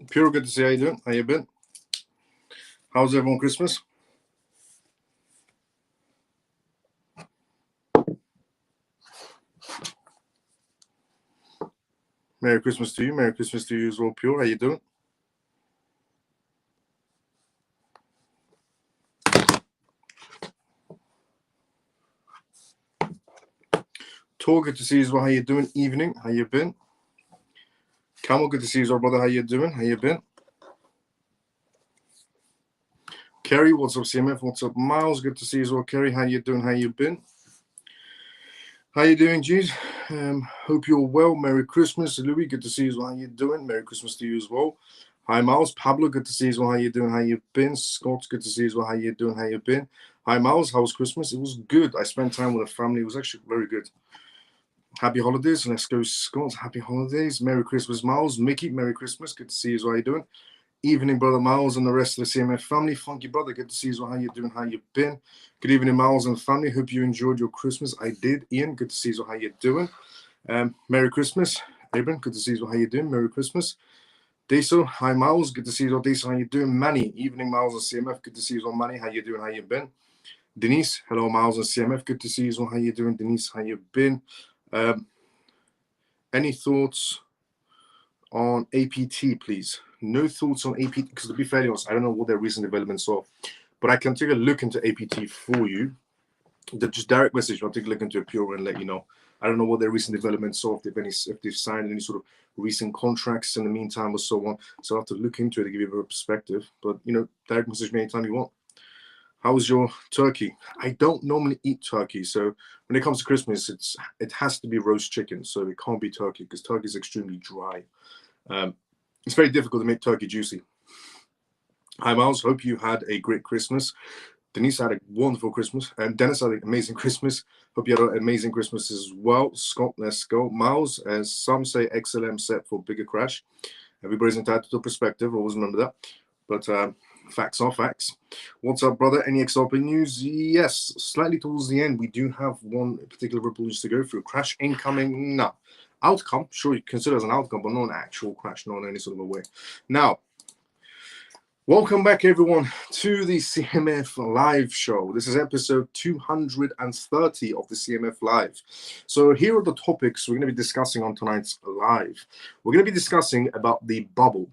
Pure, good to see you. How you doing? How you been? How's everyone Christmas? Merry Christmas to you. Merry Christmas to you as well, Pure. How you doing? Tor, good to see you as well. How you doing? Evening. How you been? Camel, good to see you as well, brother. How you doing? How you been? Kerry, what's up, CMF? What's up, Miles? Good to see you as well, Kerry. How you doing? How you been? How you doing, Jeez? Hope you're well. Merry Christmas. Louis, good to see you as well. How you doing? Merry Christmas to you as well. Hi, Miles. Pablo, good to see you as well. How you doing? How you been? Scott, good to see you as well. How you doing? How you been? Hi, Miles. How was Christmas? It was good. I spent time with the family. It was actually very good. Happy holidays. Let's go, Scott. Happy holidays. Merry Christmas, Miles. Mickey, Merry Christmas. Good to see you as well. How you doing? Evening, brother Miles and the rest of the CMF family. Funky brother, good to see you as well. How you doing? How you been? Good evening, Miles and family. Hope you enjoyed your Christmas. I did. Ian, good to see you as well. How you doing? Merry Christmas. Abram, good to see you as well. How you doing? Merry Christmas. Deso, hi Miles. Good to see you as well. Deso, how you doing? Manny, evening, Miles and CMF. Good to see you as well. Manny, how you doing? How you been? Denise, hello, Miles and CMF. Good to see you as well. How you doing? Denise, how you been? Any thoughts on APT, please? No thoughts on APT, because to be fairly honest, I don't know what their recent developments are, but I can take a look into APT for you. Just direct message, I'll take a look into it pure and let you know. I don't know what their recent developments are, if they've signed any sort of recent contracts in the meantime or so on. So I'll have to look into it to give you a perspective. But, direct message me anytime you want. How was your turkey? I don't normally eat turkey. So when it comes to Christmas, it has to be roast chicken. So it can't be turkey because turkey is extremely dry. It's very difficult to make turkey juicy. Hi, Miles. Hope you had a great Christmas. Denise had a wonderful Christmas. And Dennis had an amazing Christmas. Hope you had an amazing Christmas as well. Scott, let's go. Miles, as some say, XLM set for bigger crash. Everybody's entitled to a perspective. Always remember that. But facts are facts. What's up, brother? Any XRP news? Yes. Slightly towards the end, we do have one particular ripple news to go through. Crash incoming? No. Outcome, sure, you consider as an outcome, but not an actual crash, not in any sort of a way. Now, welcome back, everyone, to the CMF Live show. This is episode 230 of the CMF Live. So here are the topics we're going to be discussing on tonight's live. We're going to be discussing about the bubble,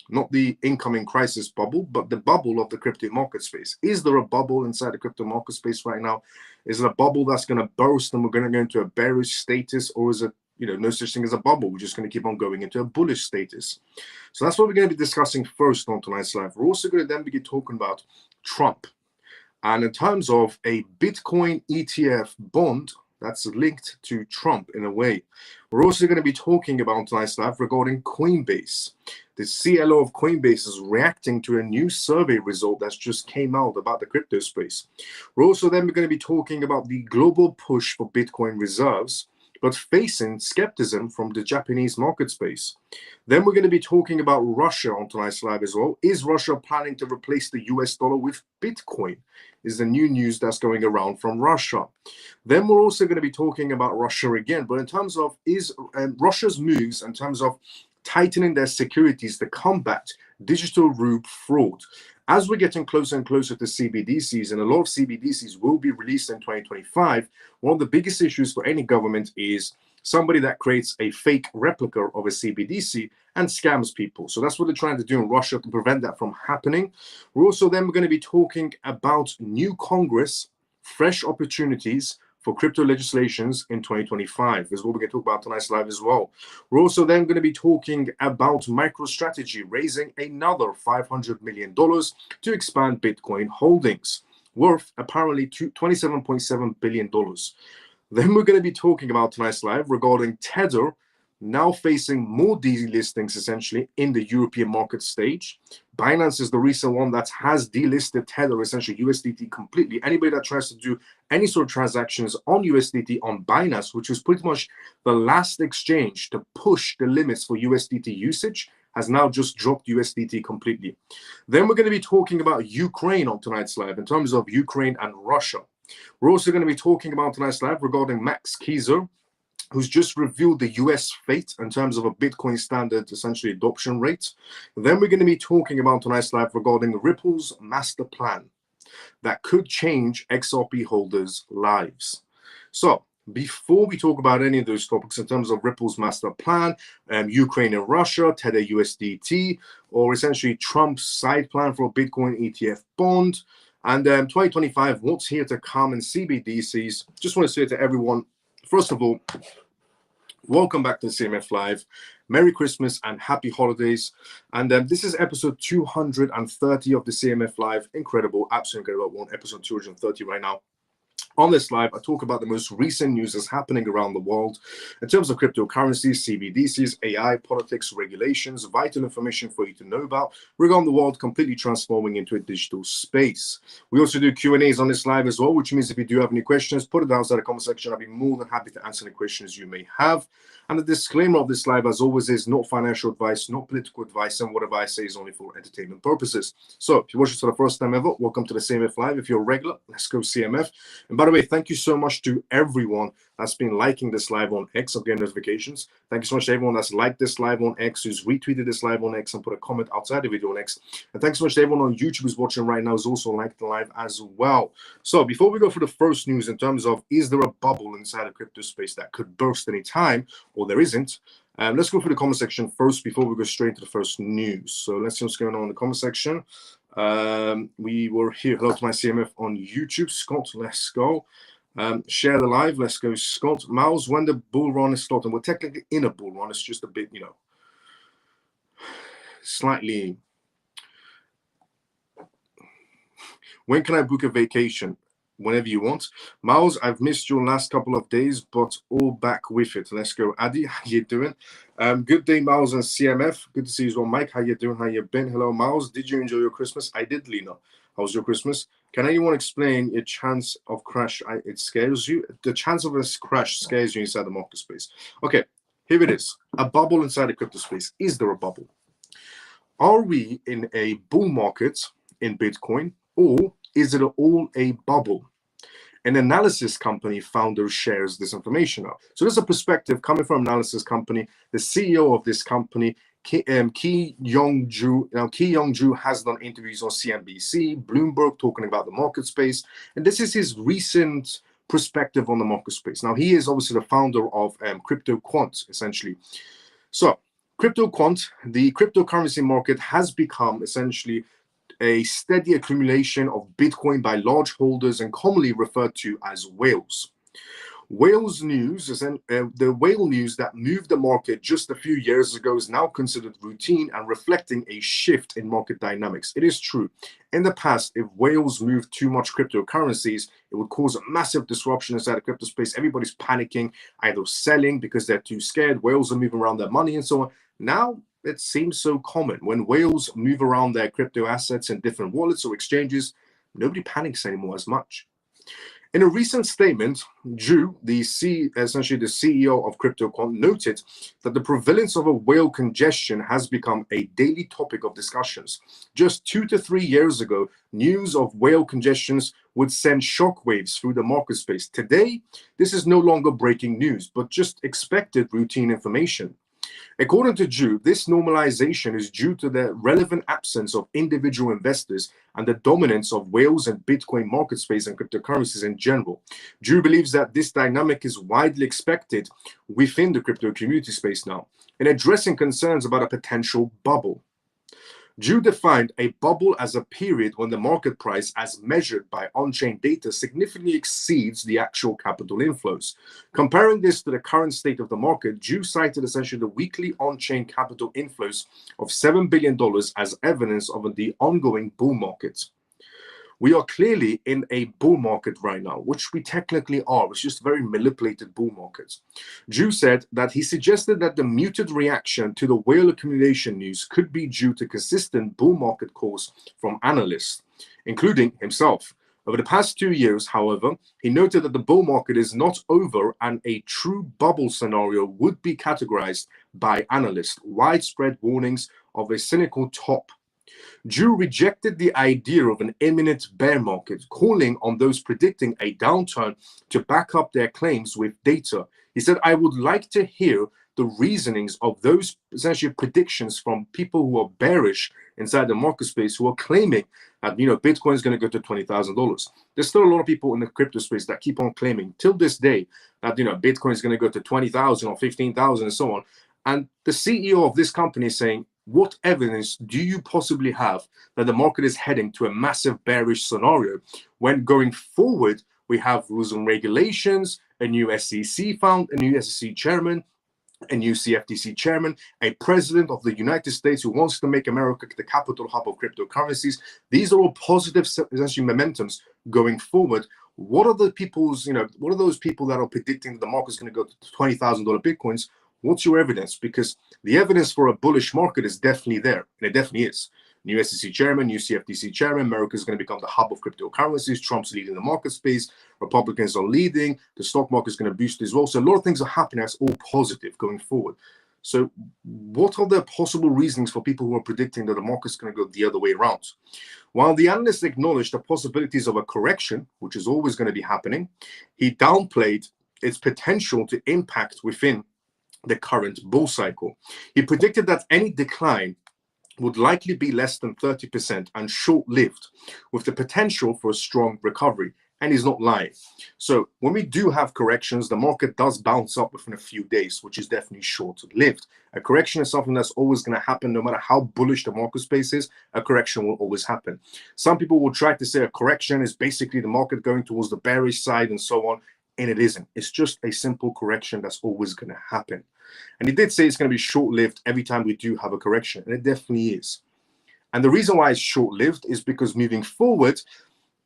not the incoming crisis bubble, but the bubble of the crypto market space. Is there a bubble inside the crypto market space right now? Is it a bubble that's going to burst and we're going to go into a bearish status, or is it no such thing as a bubble? We're just going to keep on going into a bullish status. So that's what we're going to be discussing first on tonight's live. We're also going to then begin talking about Trump. And in terms of a Bitcoin ETF bond that's linked to Trump in a way. We're also going to be talking about tonight's live regarding Coinbase. The CLO of Coinbase is reacting to a new survey result that's just came out about the crypto space. We're also then going to be talking about the global push for Bitcoin reserves, but facing skepticism from the Japanese market space. Then we're going to be talking about Russia on tonight's live as well. Is Russia planning to replace the US dollar with Bitcoin? Is the new news that's going around from Russia. Then we're also going to be talking about Russia again, but in terms of Russia's moves in terms of tightening their securities to combat digital rupee fraud. As we're getting closer and closer to CBDCs, and a lot of CBDCs will be released in 2025, one of the biggest issues for any government is somebody that creates a fake replica of a CBDC and scams people. So that's what they're trying to do in Russia to prevent that from happening. We're also then going to be talking about new Congress, fresh opportunities for crypto legislations in 2025 is what we're going to talk about tonight's live as well. We're also then going to be talking about MicroStrategy raising another $500 million to expand Bitcoin holdings, worth apparently $27.7 billion. Then we're going to be talking about tonight's live regarding Tether now facing more delistings essentially in the European market stage. Binance is the recent one that has delisted Tether, essentially USDT completely. Anybody that tries to do any sort of transactions on USDT on Binance, which is pretty much the last exchange to push the limits for USDT usage, has now just dropped USDT completely. Then we're going to be talking about Ukraine on tonight's live in terms of Ukraine and Russia. We're also going to be talking about tonight's live regarding Max Keiser, who's just revealed the US fate in terms of a Bitcoin standard, essentially adoption rate. Then we're going to be talking about tonight's live regarding Ripple's master plan that could change XRP holders' lives. So before we talk about any of those topics in terms of Ripple's master plan, Ukraine and Russia, Tether USDT, or essentially Trump's side plan for a Bitcoin ETF bond, and 2025, what's here to come in CBDCs, just want to say to everyone, first of all, welcome back to the CMF Live. Merry Christmas and happy holidays. And this is episode 230 of the CMF Live. Incredible, absolutely incredible. We're on episode 230 right now. On this live, I talk about the most recent news that's happening around the world in terms of cryptocurrencies, CBDCs, AI, politics, regulations, vital information for you to know about regarding the world completely transforming into a digital space. We also do Q&As on this live as well, which means if you do have any questions, put it down in the comment section. I'll be more than happy to answer any questions you may have. And the disclaimer of this live, as always, is not financial advice, not political advice, and whatever I say is only for entertainment purposes. So if you're watching for the first time ever, welcome to the CMF Live. If you're a regular, let's go CMF. And by the way, thank you so much to everyone that's been liking this live on X. I'm getting notifications. Thank you so much to everyone that's liked this live on X, who's retweeted this live on X and put a comment outside the video on X. And thanks so much to everyone on YouTube who's watching right now, who's also liked the live as well. So before we go for the first news in terms of, is there a bubble inside of crypto space that could burst any time, or there isn't? Let's go for the comment section first before we go straight into the first news. So let's see what's going on in the comment section. We were here. Hello to my CMF on YouTube. Scott, let's go. Share the live. Let's go, Scott. Miles, when the bull run is starting, we're technically in a bull run. It's just a bit, slightly. When can I book a vacation? Whenever you want. Miles, I've missed your last couple of days, but all back with it. Let's go. Adi, how you doing? Good day, Miles and CMF. Good to see you as well. Mike, how you doing? How you been? Hello, Miles. Did you enjoy your Christmas? I did, Lena. How was your Christmas? Can anyone explain a chance of crash? It scares you? The chance of a crash scares you inside the market space. Okay, here it is. A bubble inside the crypto space. Is there a bubble? Are we in a bull market in Bitcoin, or is it all a bubble? An analysis company founder shares this information out. So there's a perspective coming from an analysis company. The CEO of this company, Ki Young-ju. Now, Ki Young-ju has done interviews on CNBC, Bloomberg, talking about the market space. And this is his recent perspective on the market space. Now, he is obviously the founder of Crypto Quant, essentially. So Crypto Quant, the cryptocurrency market, has become essentially a steady accumulation of Bitcoin by large holders and commonly referred to as whales. Whales news, the whale news that moved the market just a few years ago, is now considered routine and reflecting a shift in market dynamics. It is true. In the past, if whales moved too much cryptocurrencies, it would cause a massive disruption inside the crypto space. Everybody's panicking, either selling because they're too scared, whales are moving around their money and so on. Now, it seems so common. When whales move around their crypto assets in different wallets or exchanges, nobody panics anymore as much. In a recent statement, Ju, essentially the CEO of CryptoQuant, noted that the prevalence of a whale congestion has become a daily topic of discussions. Just 2 to 3 years ago, news of whale congestions would send shockwaves through the market space. Today, this is no longer breaking news, but just expected routine information. According to Ju, this normalization is due to the relevant absence of individual investors and the dominance of whales and Bitcoin market space and cryptocurrencies in general. Ju believes that this dynamic is widely expected within the crypto community space now, in addressing concerns about a potential bubble. Ju defined a bubble as a period when the market price, as measured by on-chain data, significantly exceeds the actual capital inflows. Comparing this to the current state of the market, Ju cited essentially the weekly on-chain capital inflows of $7 billion as evidence of the ongoing bull market. We are clearly in a bull market right now, which we technically are. It's just a very manipulated bull market. Ju said that he suggested that the muted reaction to the whale accumulation news could be due to consistent bull market calls from analysts, including himself. Over the past 2 years, however, he noted that the bull market is not over and a true bubble scenario would be categorized by analysts. Widespread warnings of a cynical top. Drew rejected the idea of an imminent bear market, calling on those predicting a downturn to back up their claims with data. He said, I would like to hear the reasonings of those essentially predictions from people who are bearish inside the market space, who are claiming that, Bitcoin is going to go to $20,000. There's still a lot of people in the crypto space that keep on claiming till this day that, Bitcoin is going to go to 20,000 or 15,000 and so on. And the CEO of this company is saying, what evidence do you possibly have that the market is heading to a massive bearish scenario when going forward we have rules and regulations, a new SEC found, a new SEC chairman, a new CFTC chairman, a president of the United States who wants to make America the capital hub of cryptocurrencies? These are all positive, essentially, momentums going forward. What are the people's, what are those people that are predicting the market is going to go to $20,000 Bitcoins? What's your evidence? Because the evidence for a bullish market is definitely there, and it definitely is. New SEC chairman, new CFTC chairman, America is going to become the hub of cryptocurrencies. Trump's leading the market space. Republicans are leading. The stock market is going to boost as well. So a lot of things are happening. That's all positive going forward. So what are the possible reasons for people who are predicting that the market is going to go the other way around? While the analysts acknowledged the possibilities of a correction, which is always going to be happening, he downplayed its potential to impact within the current bull cycle. He predicted that any decline would likely be less than 30% and short-lived, with the potential for a strong recovery. And he's not lying. So when we do have corrections, the market does bounce up within a few days, which is definitely short-lived. A correction is something that's always going to happen. No matter how bullish the market space is, a correction will always happen. Some people will try to say a correction is basically the market going towards the bearish side and so on, and it isn't. It's just a simple correction that's always going to happen. And he did say it's going to be short-lived every time we do have a correction, and it definitely is. And the reason why it's short-lived is because moving forward,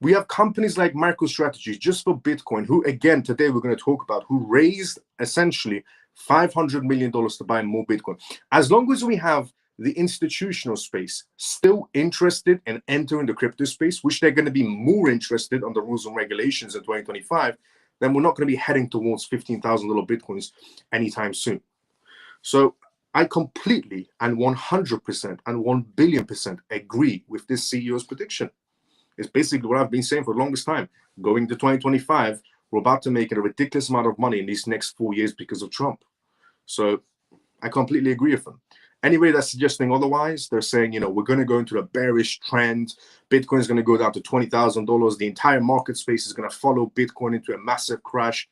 we have companies like MicroStrategy, just for Bitcoin, who, again, today we're going to talk about, who raised essentially $500 million to buy more Bitcoin. As long as we have the institutional space still interested in entering the crypto space, which they're going to be more interested on the rules and regulations in 2025, then we're not going to be heading towards $15,000 Bitcoins anytime soon. So I completely and 100% and 1 billion% agree with this CEO's prediction. It's basically what I've been saying for the longest time. Going to 2025, we're about to make a ridiculous amount of money in these next 4 years because of Trump. So I completely agree with them. Anybody that's suggesting otherwise, they're saying, we're going to go into a bearish trend. Bitcoin is going to go down to $20,000. The entire market space is going to follow Bitcoin into a massive crash.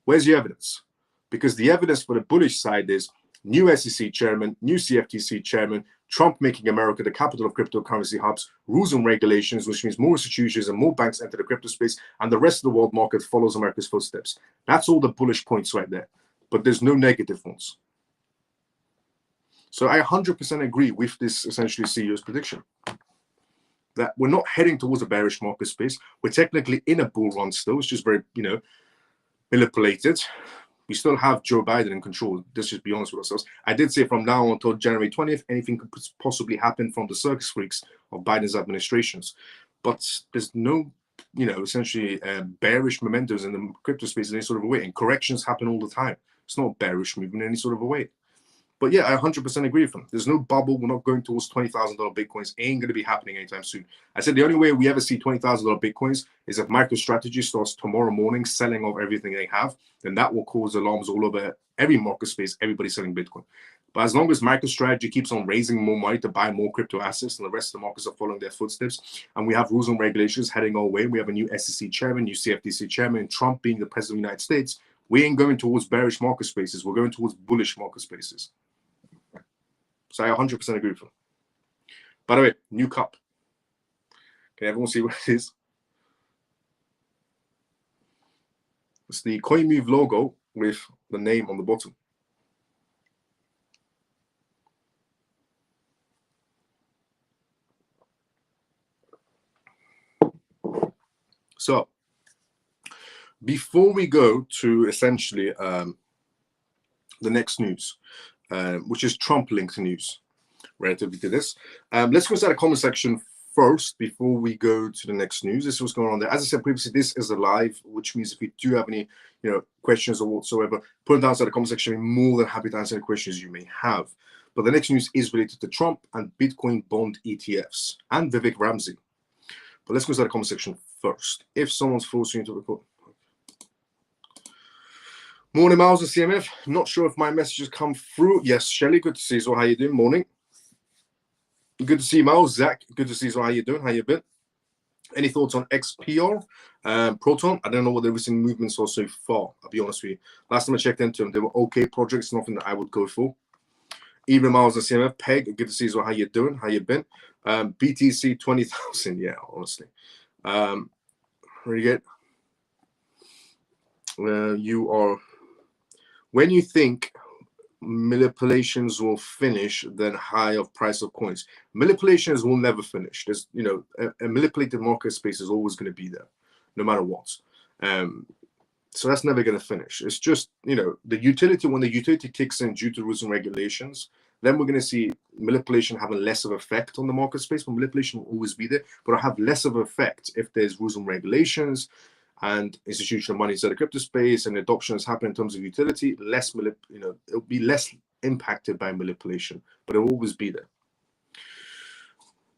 Where's your evidence? Because the evidence for the bullish side is new SEC chairman, new CFTC chairman, Trump making America the capital of cryptocurrency hubs, rules and regulations, which means more institutions and more banks enter the crypto space, and the rest of the world market follows America's footsteps. That's all the bullish points right there. But there's no negative ones. So I 100% agree with this essentially CEO's prediction that we're not heading towards a bearish market space. We're technically in a bull run still. It's just very, manipulated. We still have Joe Biden in control. Let's just be honest with ourselves. I did say from now until January 20th, anything could possibly happen from the circus freaks of Biden's administrations. But there's no, essentially bearish mementos in the crypto space in any sort of a way. And corrections happen all the time. It's not a bearish movement in any sort of a way. But yeah, I 100% agree with them. There's no bubble. We're not going towards $20,000 Bitcoins. Ain't going to be happening anytime soon. I said the only way we ever see $20,000 Bitcoins is if MicroStrategy starts tomorrow morning selling off everything they have. Then that will cause alarms all over every market space, everybody selling Bitcoin. But as long as MicroStrategy keeps on raising more money to buy more crypto assets and the rest of the markets are following their footsteps, and we have rules and regulations heading our way, we have a new SEC chairman, new CFTC chairman, Trump being the president of the United States, we ain't going towards bearish market spaces. We're going towards bullish market spaces. So I 100% agree with them. By the way, new cup. Can everyone see what it is? It's the CoinMove logo with the name on the bottom. So before we go to essentially the next news, which is Trump-linked news relatively to this. Let's go to the comment section first before we go to the next news. This is what's going on there. As I said previously, this is a live, which means if you do have any questions or whatsoever, put them down inside the comment section. I'm more than happy to answer any questions you may have. But the next news is related to Trump and Bitcoin bond ETFs and Vivek Ramsey. But let's go to the comment section first. If someone's forcing you to record. Morning, Miles and CMF. Not sure if my messages come through. Yes, Shelly, good to see you. So how you doing? Morning. Good to see you, Miles. Zach, good to see you. So how you doing? How you been? Any thoughts on XPR, Proton? I don't know what the recent movements are so far. I'll be honest with you. Last time I checked into them, they were okay projects, nothing that I would go for. Even Miles and CMF, Peg, good to see you. So how you doing? How you been? BTC 20,000. Yeah, honestly. Really good. You are. When you think manipulations will finish, then high of price of coins. Manipulations will never finish. There's, a manipulated market space is always going to be there, no matter what. So that's never going to finish. It's just, the utility, when the utility kicks in due to rules and regulations, then we're going to see manipulation having less of effect on the market space. But manipulation will always be there, but it'll have less of effect if there's rules and regulations and institutional money inside the crypto space and adoption has happened in terms of utility. It'll be less impacted by manipulation, but it'll always be there.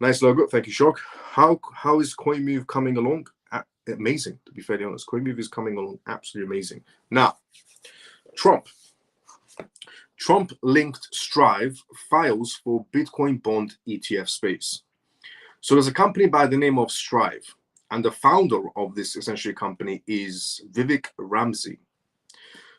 Nice logo, thank you, Shock. How is CoinMove coming along? Amazing, to be fairly honest. CoinMove is coming along absolutely amazing. Now, Trump-linked Strive files for Bitcoin bond ETF space. So there's a company by the name of Strive, and the founder of this essentially company is Vivek Ramsey.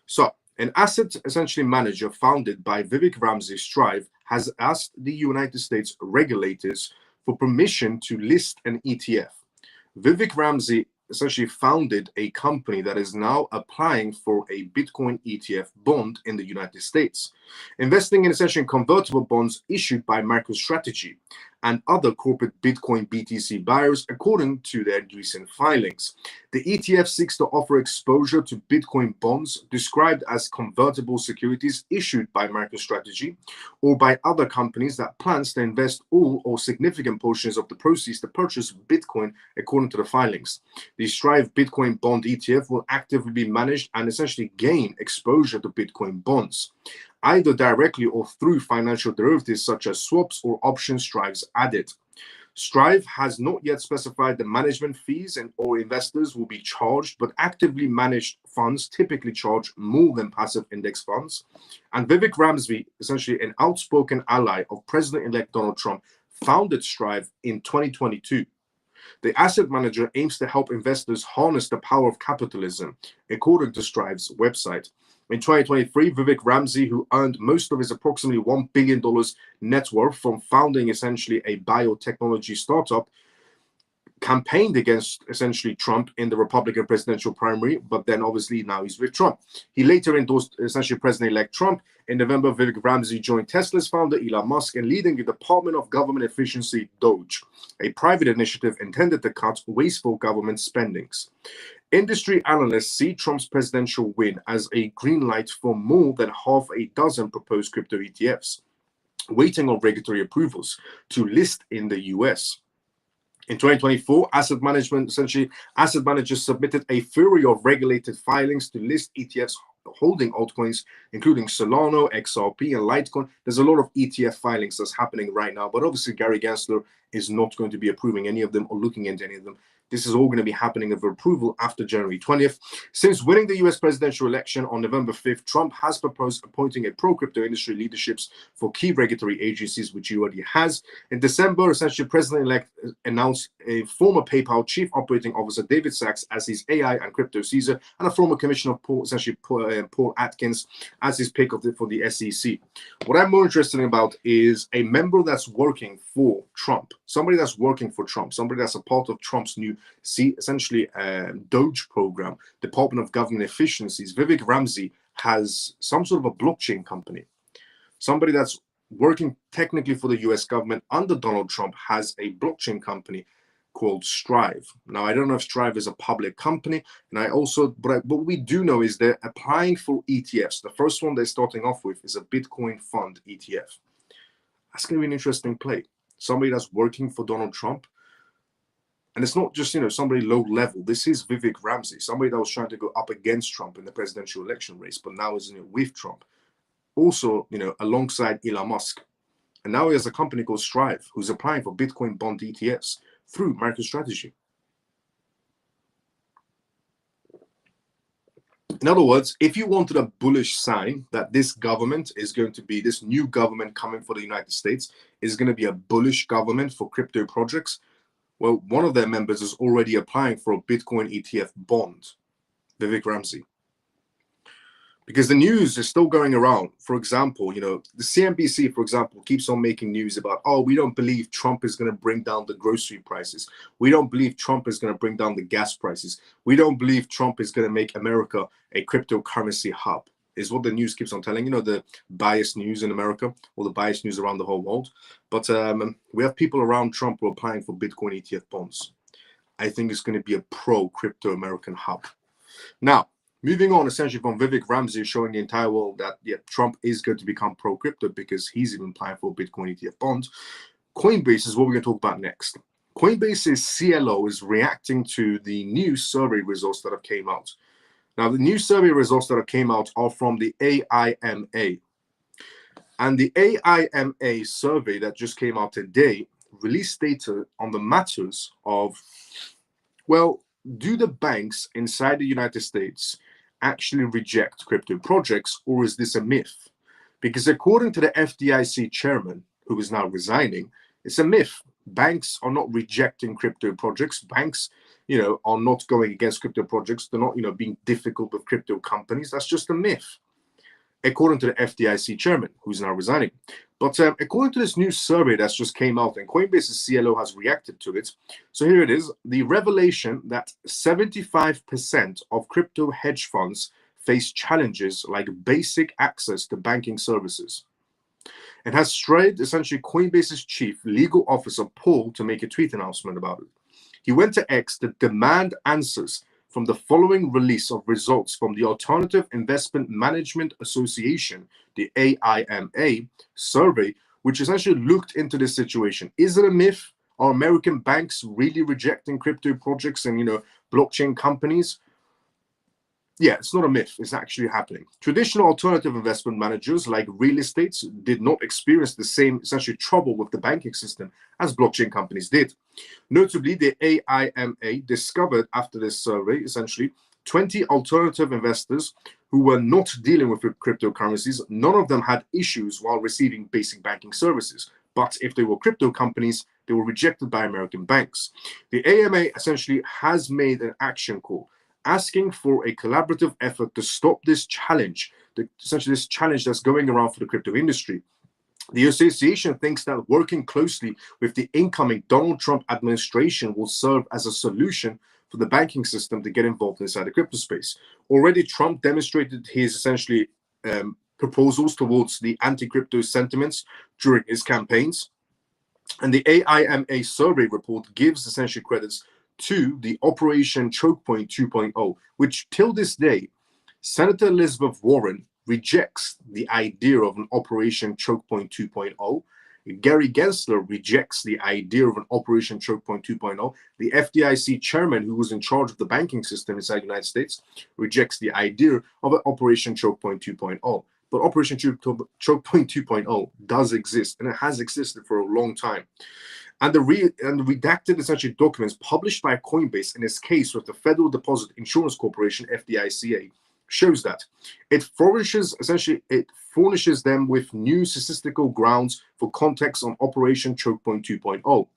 So an asset essentially manager founded by Vivek Ramsey, Strive, has asked the United States regulators for permission to list an ETF. Vivek Ramsey essentially founded a company that is now applying for a Bitcoin ETF bond in the United States, investing in essentially convertible bonds issued by MicroStrategy and other corporate Bitcoin BTC buyers, according to their recent filings. The ETF seeks to offer exposure to Bitcoin bonds described as convertible securities issued by MicroStrategy or by other companies that plans to invest all or significant portions of the proceeds to purchase Bitcoin, according to the filings. The Strive Bitcoin bond ETF will actively be managed and essentially gain exposure to Bitcoin bonds, either directly or through financial derivatives such as swaps or options Strive's added. Strive has not yet specified the management fees or investors will be charged, but actively managed funds typically charge more than passive index funds. And Vivek Ramsey, essentially an outspoken ally of President-elect Donald Trump, founded Strive in 2022. The asset manager aims to help investors harness the power of capitalism, according to Strive's website. In 2023, Vivek Ramsey, who earned most of his approximately $1 billion net worth from founding essentially a biotechnology startup, campaigned against essentially Trump in the Republican presidential primary, but then obviously now he's with Trump. He later endorsed essentially President-elect Trump. In November, Vivek Ramsey joined Tesla's founder Elon Musk in leading the Department of Government Efficiency, DOGE, a private initiative intended to cut wasteful government spendings. Industry analysts see Trump's presidential win as a green light for more than half a dozen proposed crypto ETFs, waiting on regulatory approvals to list in the US. In 2024, asset managers submitted a flurry of regulated filings to list ETFs holding altcoins, including Solana, XRP, and Litecoin. There's a lot of ETF filings that's happening right now, but obviously Gary Gensler is not going to be approving any of them or looking into any of them. This is all going to be happening of approval after January 20th. Since winning the US presidential election on November 5th, Trump has proposed appointing a pro-crypto industry leaderships for key regulatory agencies, which he already has. In December, essentially, President-elect announced a former PayPal chief operating officer, David Sachs, as his AI and crypto Caesar, and a former commissioner, Paul Atkins, as his pick for the SEC. What I'm more interested about is a member that's working for Trump, somebody that's working for Trump, somebody that's a part of Trump's new essentially DOGE program, Department of Government Efficiencies. Vivek Ramsey has some sort of a blockchain company. Somebody that's working technically for the US government under Donald Trump has a blockchain company called Strive. Now, I don't know if Strive is a public company, and but what we do know is they're applying for ETFs. The first one they're starting off with is a Bitcoin fund ETF. That's going to be an interesting play. Somebody that's working for Donald Trump. And it's not just, somebody low level. This is Vivek Ramsey, somebody that was trying to go up against Trump in the presidential election race, but now is with Trump. also, alongside Elon Musk. And now he has a company called Strive, who's applying for Bitcoin bond ETFs through MicroStrategy. In other words, if you wanted a bullish sign that this government is going to be, this new government coming for the United States is going to be a bullish government for crypto projects, well, one of their members is already applying for a Bitcoin ETF bond, Vivek Ramsey. Because the news is still going around. For example, the CNBC, for example, keeps on making news about, oh, we don't believe Trump is going to bring down the grocery prices. We don't believe Trump is going to bring down the gas prices. We don't believe Trump is going to make America a cryptocurrency hub, is what the news keeps on telling, the biased news in America, or the biased news around the whole world. But we have people around Trump who are applying for Bitcoin ETF bonds. I think it's going to be a pro-crypto American hub. Now, moving on, essentially from Vivek Ramsey showing the entire world that, yeah, Trump is going to become pro-crypto because he's even applying for Bitcoin ETF bonds. Coinbase is what we're going to talk about next. Coinbase's CLO is reacting to the new survey results that have came out. Now, the new survey results that have came out are from the AIMA. And the AIMA survey that just came out today released data on the matters of, well, do the banks inside the United States actually reject crypto projects, or is this a myth? Because according to the FDIC chairman, who is now resigning, it's a myth. Banks are not rejecting crypto projects. Banks, are not going against crypto projects. They're not, being difficult with crypto companies. That's just a myth, according to the FDIC chairman, who's now resigning. But according to this new survey that's just came out, and Coinbase's CLO has reacted to it. So here it is, the revelation that 75% of crypto hedge funds face challenges like basic access to banking services. It has strayed essentially Coinbase's chief legal officer, Paul, to make a tweet announcement about it. He went to X to demand answers from the following release of results from the Alternative Investment Management Association, the AIMA survey, which essentially looked into this situation. Is it a myth? Are American banks really rejecting crypto projects and, blockchain companies? Yeah, it's not a myth. It's actually happening. Traditional alternative investment managers like real estates did not experience the same essentially trouble with the banking system as blockchain companies did. Notably, the AIMA discovered after this survey, essentially, 20 alternative investors who were not dealing with cryptocurrencies. None of them had issues while receiving basic banking services. But if they were crypto companies, they were rejected by American banks. The AMA essentially has made an action call, asking for a collaborative effort to stop this challenge, essentially this challenge that's going around for the crypto industry. The association thinks that working closely with the incoming Donald Trump administration will serve as a solution for the banking system to get involved inside the crypto space. Already, Trump demonstrated his essentially proposals towards the anti-crypto sentiments during his campaigns. And the AIMA survey report gives essentially credits to the Operation Choke Point 2.0, which till this day, Senator Elizabeth Warren rejects the idea of an Operation Choke Point 2.0. Gary Gensler rejects the idea of an Operation Choke Point 2.0. The FDIC chairman, who was in charge of the banking system inside the United States, rejects the idea of an Operation Choke Point 2.0. But Operation Choke Point 2.0 does exist, and it has existed for a long time. And the redacted essentially documents published by Coinbase in its case with the Federal Deposit Insurance Corporation, FDICA, shows that it furnishes them with new statistical grounds for context on Operation Choke Point 2.0,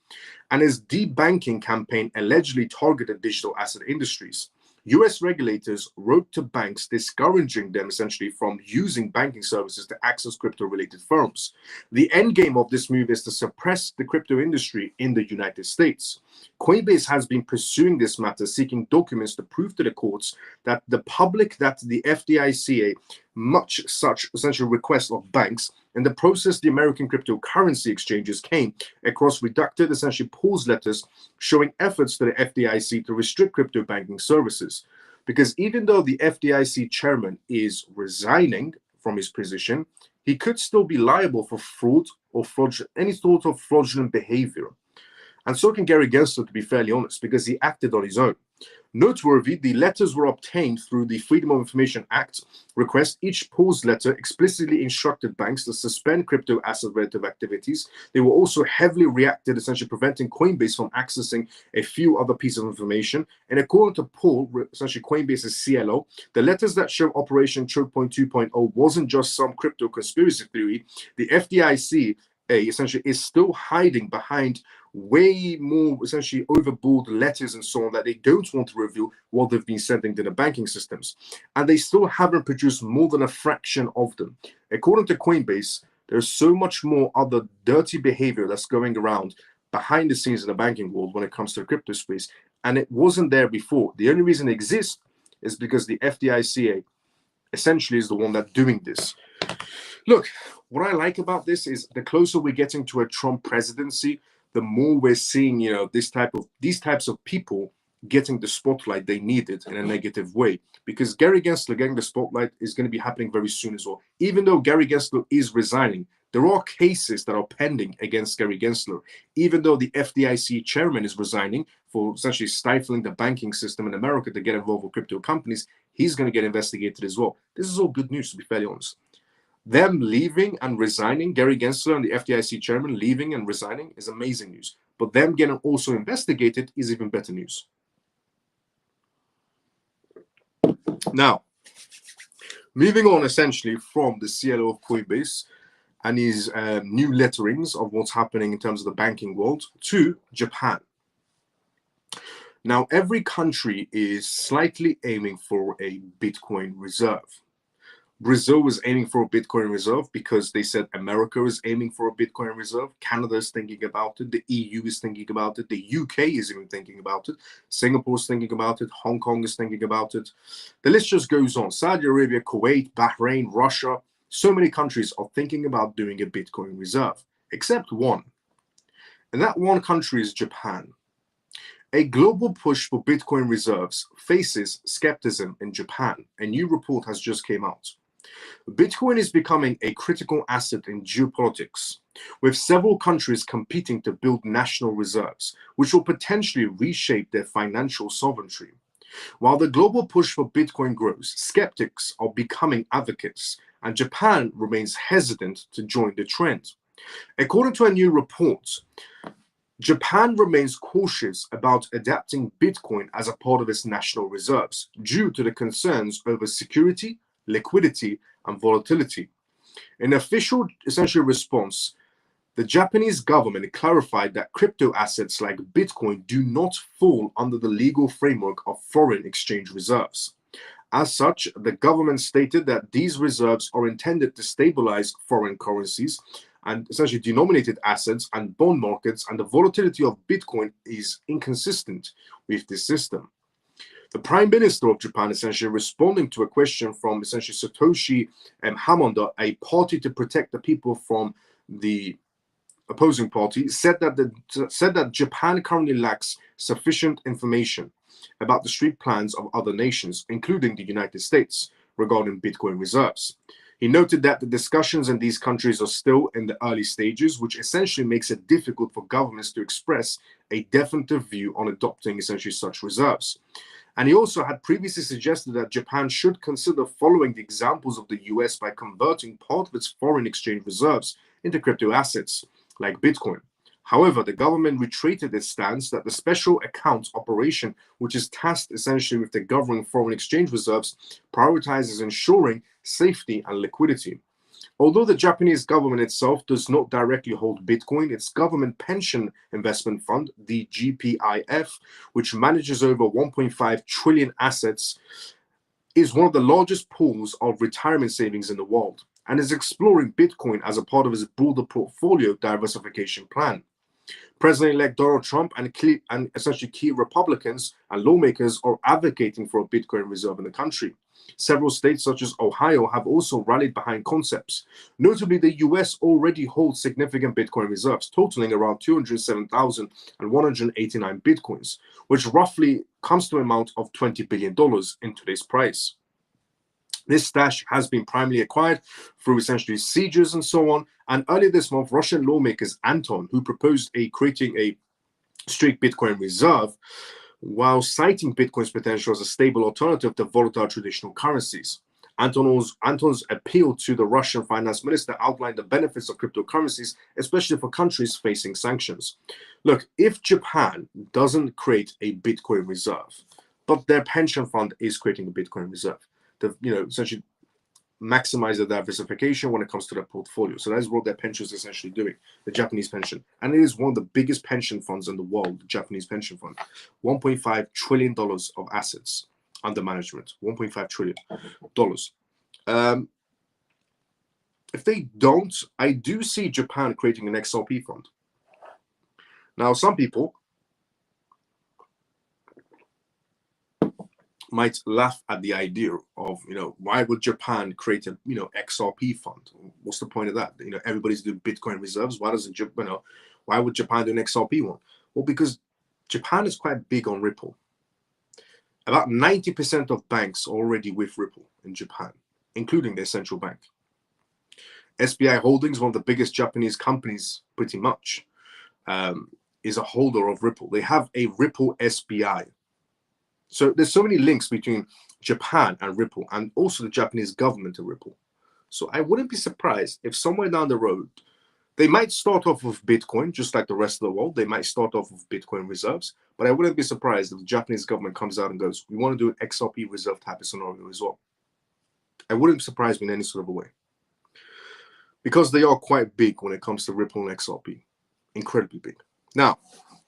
and its debanking campaign allegedly targeted digital asset industries. US regulators wrote to banks discouraging them essentially from using banking services to access crypto-related firms. The end game of this move is to suppress the crypto industry in the United States. Coinbase has been pursuing this matter, seeking documents to prove to the courts that the FDIC much such essential requests of banks. In the process, the American cryptocurrency exchanges came across redacted, essentially pause letters showing efforts to the FDIC to restrict crypto banking services. Because even though the FDIC chairman is resigning from his position, he could still be liable for fraud or any sort of fraudulent behavior. And so can Gary Gensler, to be fairly honest, because he acted on his own. Noteworthy, the letters were obtained through the Freedom of Information Act request. Each pause letter explicitly instructed banks to suspend crypto asset relative activities. They were also heavily reacted, essentially preventing Coinbase from accessing a few other pieces of information. And according to Paul, essentially Coinbase's CLO, the letters that show Operation Choke Point 2.0 wasn't just some crypto conspiracy theory. The FDIC essentially is still hiding behind way more essentially overboard letters and so on that they don't want to reveal what they've been sending to the banking systems. And they still haven't produced more than a fraction of them. According to Coinbase, there's so much more other dirty behavior that's going around behind the scenes in the banking world when it comes to the crypto space. And it wasn't there before. The only reason it exists is because the FDIC essentially is the one that's doing this. Look, what I like about this is the closer we're getting to a Trump presidency, the more we're seeing, these types of people getting the spotlight they needed in a negative way. Because Gary Gensler getting the spotlight is going to be happening very soon as well. Even though Gary Gensler is resigning, there are cases that are pending against Gary Gensler. Even though the FDIC chairman is resigning for essentially stifling the banking system in America to get involved with crypto companies, he's going to get investigated as well. This is all good news, to be fairly honest. Them leaving and resigning, Gary Gensler and the FDIC chairman leaving and resigning, is amazing news. But them getting also investigated is even better news. Now, moving on essentially from the CLO of Coinbase and his new letterings of what's happening in terms of the banking world to Japan. Now, every country is slightly aiming for a Bitcoin reserve. Brazil was aiming for a Bitcoin reserve because they said America is aiming for a Bitcoin reserve. Canada is thinking about it. The EU is thinking about it. The UK is even thinking about it. Singapore is thinking about it. Hong Kong is thinking about it. The list just goes on. Saudi Arabia, Kuwait, Bahrain, Russia. So many countries are thinking about doing a Bitcoin reserve, except one. And that one country is Japan. A global push for Bitcoin reserves faces skepticism in Japan. A new report has just came out. Bitcoin is becoming a critical asset in geopolitics, with several countries competing to build national reserves, which will potentially reshape their financial sovereignty. While the global push for Bitcoin grows, skeptics are becoming advocates, and Japan remains hesitant to join the trend. According to a new report, Japan remains cautious about adapting Bitcoin as a part of its national reserves due to the concerns over security, liquidity, and volatility. In an official essential response, the Japanese government clarified that crypto assets like Bitcoin do not fall under the legal framework of foreign exchange reserves. As such, the government stated that these reserves are intended to stabilize foreign currencies and essentially denominated assets and bond markets, and the volatility of Bitcoin is inconsistent with this system. The Prime Minister of Japan, essentially responding to a question from essentially Satoshi Hamada, a party to protect the people from the opposing party, said that Japan currently lacks sufficient information about the street plans of other nations, including the United States, regarding Bitcoin reserves. He noted that the discussions in these countries are still in the early stages, which essentially makes it difficult for governments to express a definitive view on adopting essentially such reserves. And he also had previously suggested that Japan should consider following the examples of the US by converting part of its foreign exchange reserves into crypto assets like Bitcoin. However, the government reiterated its stance that the special account operation, which is tasked essentially with the governing foreign exchange reserves, prioritizes ensuring safety and liquidity. Although the Japanese government itself does not directly hold Bitcoin, its government pension investment fund, the GPIF, which manages over 1.5 trillion assets, is one of the largest pools of retirement savings in the world and is exploring Bitcoin as a part of its broader portfolio diversification plan. President-elect Donald Trump and essentially key Republicans and lawmakers are advocating for a Bitcoin reserve in the country. Several states, such as Ohio, have also rallied behind concepts. Notably, the US already holds significant Bitcoin reserves, totaling around 207,189 Bitcoins, which roughly comes to an amount of $20 billion in today's price. This stash has been primarily acquired through essentially sieges and so on. And earlier this month, Russian lawmakers Anton, who proposed creating a strict Bitcoin reserve, while citing Bitcoin's potential as a stable alternative to volatile traditional currencies. Anton's appeal to the Russian finance minister outlined the benefits of cryptocurrencies, especially for countries facing sanctions. Look, if Japan doesn't create a Bitcoin reserve, but their pension fund is creating a Bitcoin reserve, to essentially maximize the diversification when it comes to their portfolio. So that's what their pension is essentially doing, the Japanese pension. And it is one of the biggest pension funds in the world, the Japanese pension fund. $1.5 trillion of assets under management. $1.5 trillion. If they don't, I do see Japan creating an XRP fund. Now, some people might laugh at the idea of, why would Japan create a, XRP fund? What's the point of that? Everybody's doing Bitcoin reserves. Why doesn't why would Japan do an XRP one? Well, because Japan is quite big on Ripple. About 90% of banks are already with Ripple in Japan, including their central bank. SBI Holdings, one of the biggest Japanese companies, pretty much, is a holder of Ripple. They have a Ripple SBI. So there's so many links between Japan and Ripple, and also the Japanese government and Ripple. So I wouldn't be surprised if somewhere down the road, they might start off with Bitcoin, just like the rest of the world. They might start off with Bitcoin reserves, but I wouldn't be surprised if the Japanese government comes out and goes, we want to do an XRP reserve type of scenario as well. I wouldn't surprise me in any sort of a way, because they are quite big when it comes to Ripple and XRP, incredibly big. Now,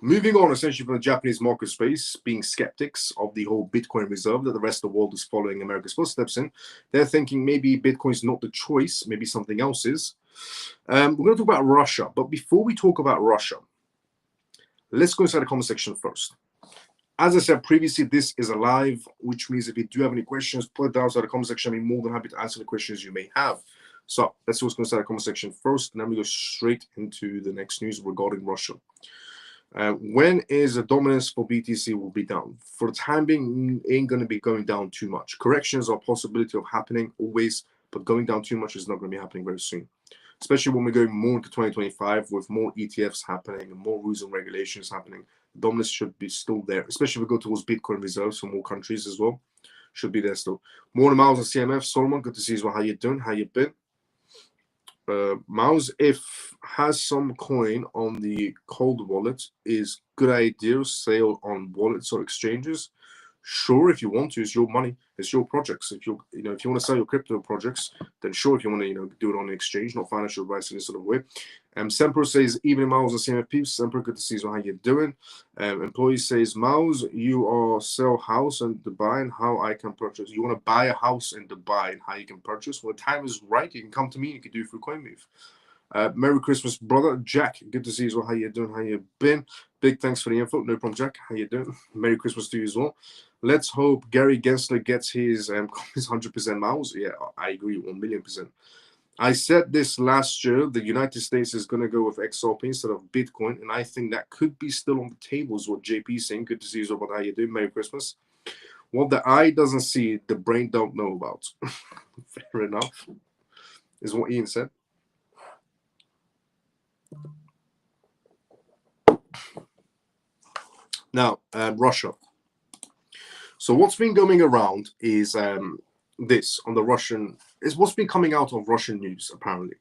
moving on essentially from the Japanese market space, being skeptics of the whole Bitcoin reserve that the rest of the world is following America's footsteps in, they're thinking maybe Bitcoin's not the choice, maybe something else is. We're going to talk about Russia, but before we talk about Russia, let's go inside the comment section first. As I said previously, this is a live, which means if you do have any questions, put it down inside the comment section. I'll be more than happy to answer the questions you may have. So let's go inside the comment section first, and then we go straight into the next news regarding Russia. When is the dominance for BTC will be down? For the time being, ain't going to be going down too much. Corrections are a possibility of happening always, but going down too much is not going to be happening very soon. Especially when we're going more into 2025 with more ETFs happening and more rules and regulations happening. The dominance should be still there, especially if we go towards Bitcoin reserves for more countries as well. Should be there still. More miles on CMF. Solomon, good to see you as well. How you doing? How you been? Mouse, if has some coin on the cold wallet, is good idea sale on wallets or exchanges. Sure, if you want to, it's your money, it's your projects. If you if you want to sell your crypto projects, then sure, if you want to do it on an exchange, not financial advice in this sort of way. Semper says evening Miles and CMF peeps. Semper, good to see you. How you doing? Employee says Miles, you are sell house in Dubai and how I can purchase. You want to buy a house in Dubai and how you can purchase? Well, the time is right. You can come to me. You can do it through CoinMove. Merry Christmas, brother. Jack, good to see you as well. How you doing? How you been? Big thanks for the info. No problem, Jack. How you doing? Merry Christmas to you as well. Let's hope Gary Gensler gets his 100% Miles. Yeah, I agree 1,000,000%. I said this last year, the United States is going to go with XRP instead of Bitcoin, and I think that could be still on the table is what JP is saying. Good to see you, about how you doing. Merry Christmas. What the eye doesn't see, the brain don't know about. Fair enough, is what Ian said. Now, Russia. So what's been going around is this on the Russian, is what's been coming out of Russian news, apparently.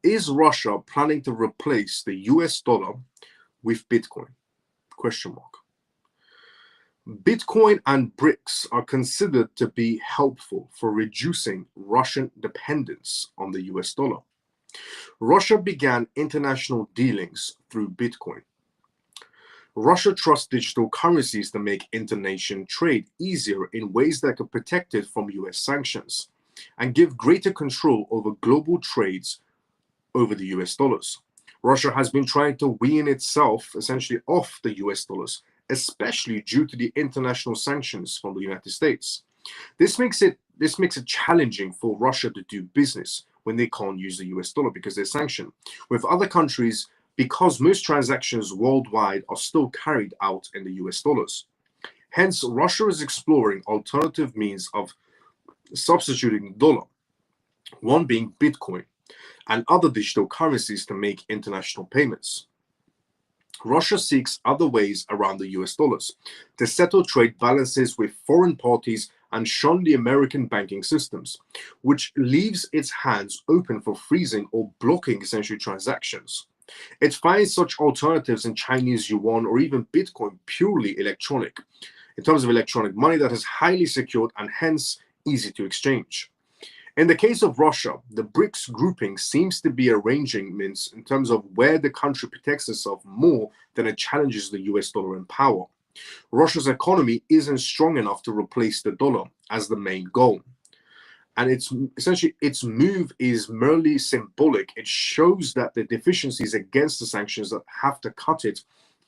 Is Russia planning to replace the US dollar with Bitcoin? Question mark. Bitcoin and BRICS are considered to be helpful for reducing Russian dependence on the US dollar. Russia began international dealings through Bitcoin. Russia trusts digital currencies to make international trade easier in ways that could protect it from US sanctions and give greater control over global trades over the US dollars. Russia has been trying to wean itself essentially off the US dollars, especially due to the international sanctions from the United States. This makes it challenging for Russia to do business when they can't use the US dollar because they're sanctioned. With other countries, because most transactions worldwide are still carried out in the US dollars. Hence, Russia is exploring alternative means of substituting the dollar, one being Bitcoin and other digital currencies to make international payments. Russia seeks other ways around the US dollars to settle trade balances with foreign parties and shun the American banking systems, which leaves its hands open for freezing or blocking essentially transactions. It finds such alternatives in Chinese yuan or even Bitcoin purely electronic, in terms of electronic money that is highly secured and hence easy to exchange. In the case of Russia, the BRICS grouping seems to be arrangements in terms of where the country protects itself more than it challenges the US dollar in power. Russia's economy isn't strong enough to replace the dollar as the main goal. And it's essentially its move is merely symbolic. It shows that the deficiencies against the sanctions that have to cut it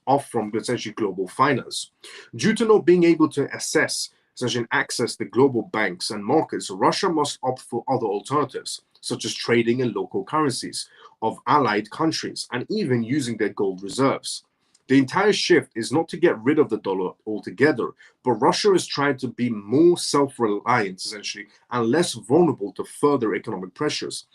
off from essentially global finance. Due to not being able to access the global banks and markets, Russia must opt for other alternatives, such as trading in local currencies of allied countries and even using their gold reserves. The entire shift is not to get rid of the dollar altogether, but Russia is trying to be more self-reliant, essentially, and less vulnerable to further economic pressures.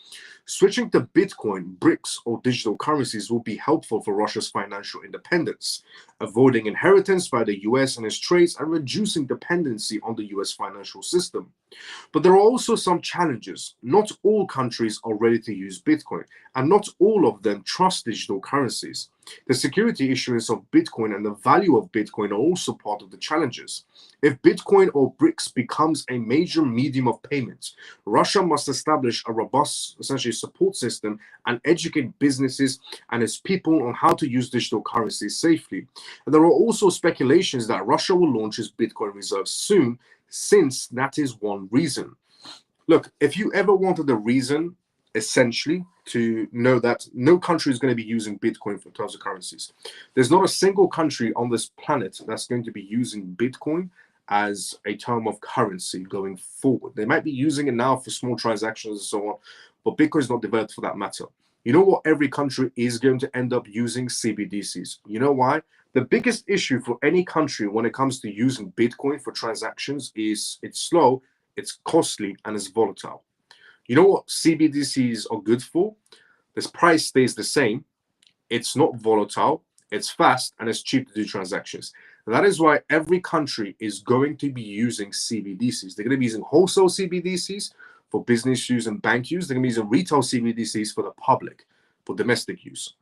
Switching to Bitcoin, BRICS, or digital currencies will be helpful for Russia's financial independence, avoiding inheritance by the US and its trades and reducing dependency on the US financial system. But there are also some challenges. Not all countries are ready to use Bitcoin, and not all of them trust digital currencies. The security issuance of Bitcoin and the value of Bitcoin are also part of the challenges. If Bitcoin or BRICS becomes a major medium of payment, Russia must establish a robust, essentially, support system and educate businesses and its people on how to use digital currencies safely. And there are also speculations that Russia will launch its Bitcoin reserves soon, since that is one reason. Look, if you ever wanted a reason, essentially, to know that no country is going to be using Bitcoin for terms of currencies, there's not a single country on this planet that's going to be using Bitcoin as a term of currency going forward. They might be using it now for small transactions and so on, but Bitcoin is not developed for that matter. You know what every country is going to end up using? CBDCs. You know why? The biggest issue for any country when it comes to using Bitcoin for transactions is it's slow, it's costly, and it's volatile. You know what CBDCs are good for? This price stays the same. It's not volatile, it's fast, and it's cheap to do transactions. That is why every country is going to be using CBDCs. They're going to be using wholesale CBDCs for business use and bank use. They're going to be using retail CBDCs for the public, for domestic use.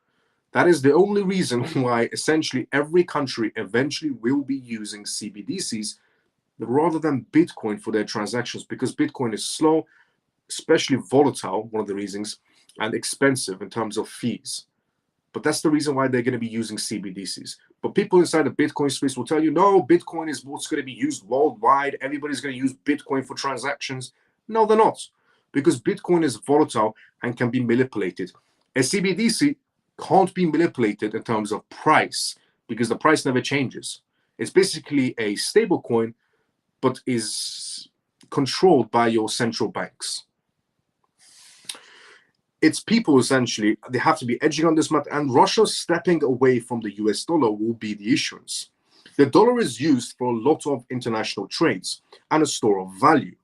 That is the only reason why essentially every country eventually will be using CBDCs rather than Bitcoin for their transactions, because Bitcoin is slow, especially volatile, one of the reasons, and expensive in terms of fees. But that's the reason why they're going to be using CBDCs. But people inside the Bitcoin space will tell you, no, Bitcoin is what's going to be used worldwide. Everybody's going to use Bitcoin for transactions. No, they're not, because Bitcoin is volatile and can be manipulated. A CBDC can't be manipulated in terms of price because the price never changes. It's basically a stable coin, but is controlled by your central banks. Its people, essentially, they have to be edging on this matter, and Russia stepping away from the US dollar will be the issuance. The dollar is used for a lot of international trades and a store of value.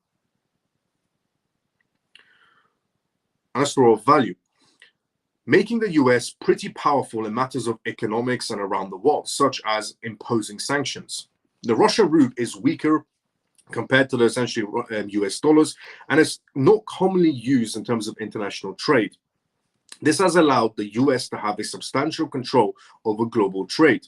Making the US pretty powerful in matters of economics and around the world, such as imposing sanctions. The Russia route is weaker compared to the essentially US dollars, and it's not commonly used in terms of international trade. This has allowed the US to have a substantial control over global trade.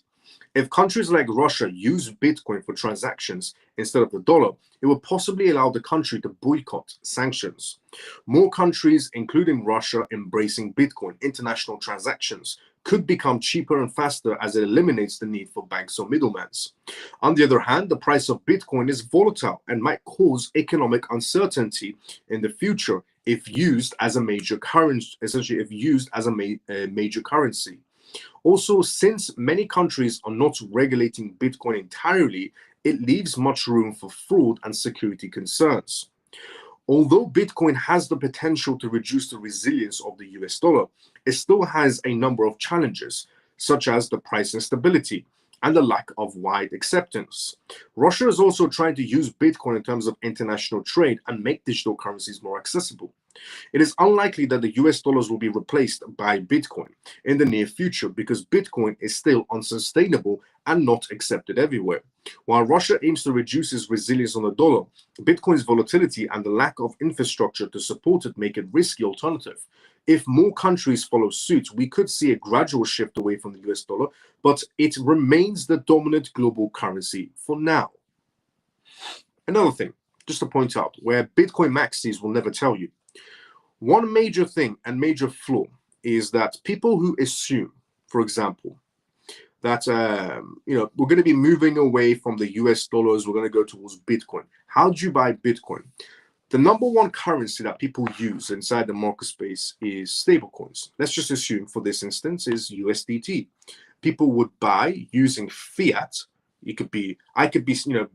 If countries like Russia use Bitcoin for transactions instead of the dollar, it would possibly allow the country to boycott sanctions. More countries, including Russia, embracing Bitcoin international transactions could become cheaper and faster as it eliminates the need for banks or middlemen. On the other hand, the price of Bitcoin is volatile and might cause economic uncertainty in the future if used as a major currency, essentially if used as a major currency. Also, since many countries are not regulating Bitcoin entirely, it leaves much room for fraud and security concerns. Although Bitcoin has the potential to reduce the resilience of the US dollar, it still has a number of challenges, such as the price instability and the lack of wide acceptance. Russia is also trying to use Bitcoin in terms of international trade and make digital currencies more accessible. It is unlikely that the US dollars will be replaced by Bitcoin in the near future because Bitcoin is still unsustainable and not accepted everywhere. While Russia aims to reduce its resilience on the dollar, Bitcoin's volatility and the lack of infrastructure to support it make it a risky alternative. If more countries follow suit, we could see a gradual shift away from the US dollar, but it remains the dominant global currency for now. Another thing, just to point out, where Bitcoin maxis will never tell you. One major thing and major flaw is that people who assume, for example, that we're going to be moving away from the US dollars, we're going to go towards Bitcoin. How do you buy Bitcoin? The number one currency that people use inside the market space is stablecoins. Let's just assume for this instance is USDT. People would buy using fiat. I could be,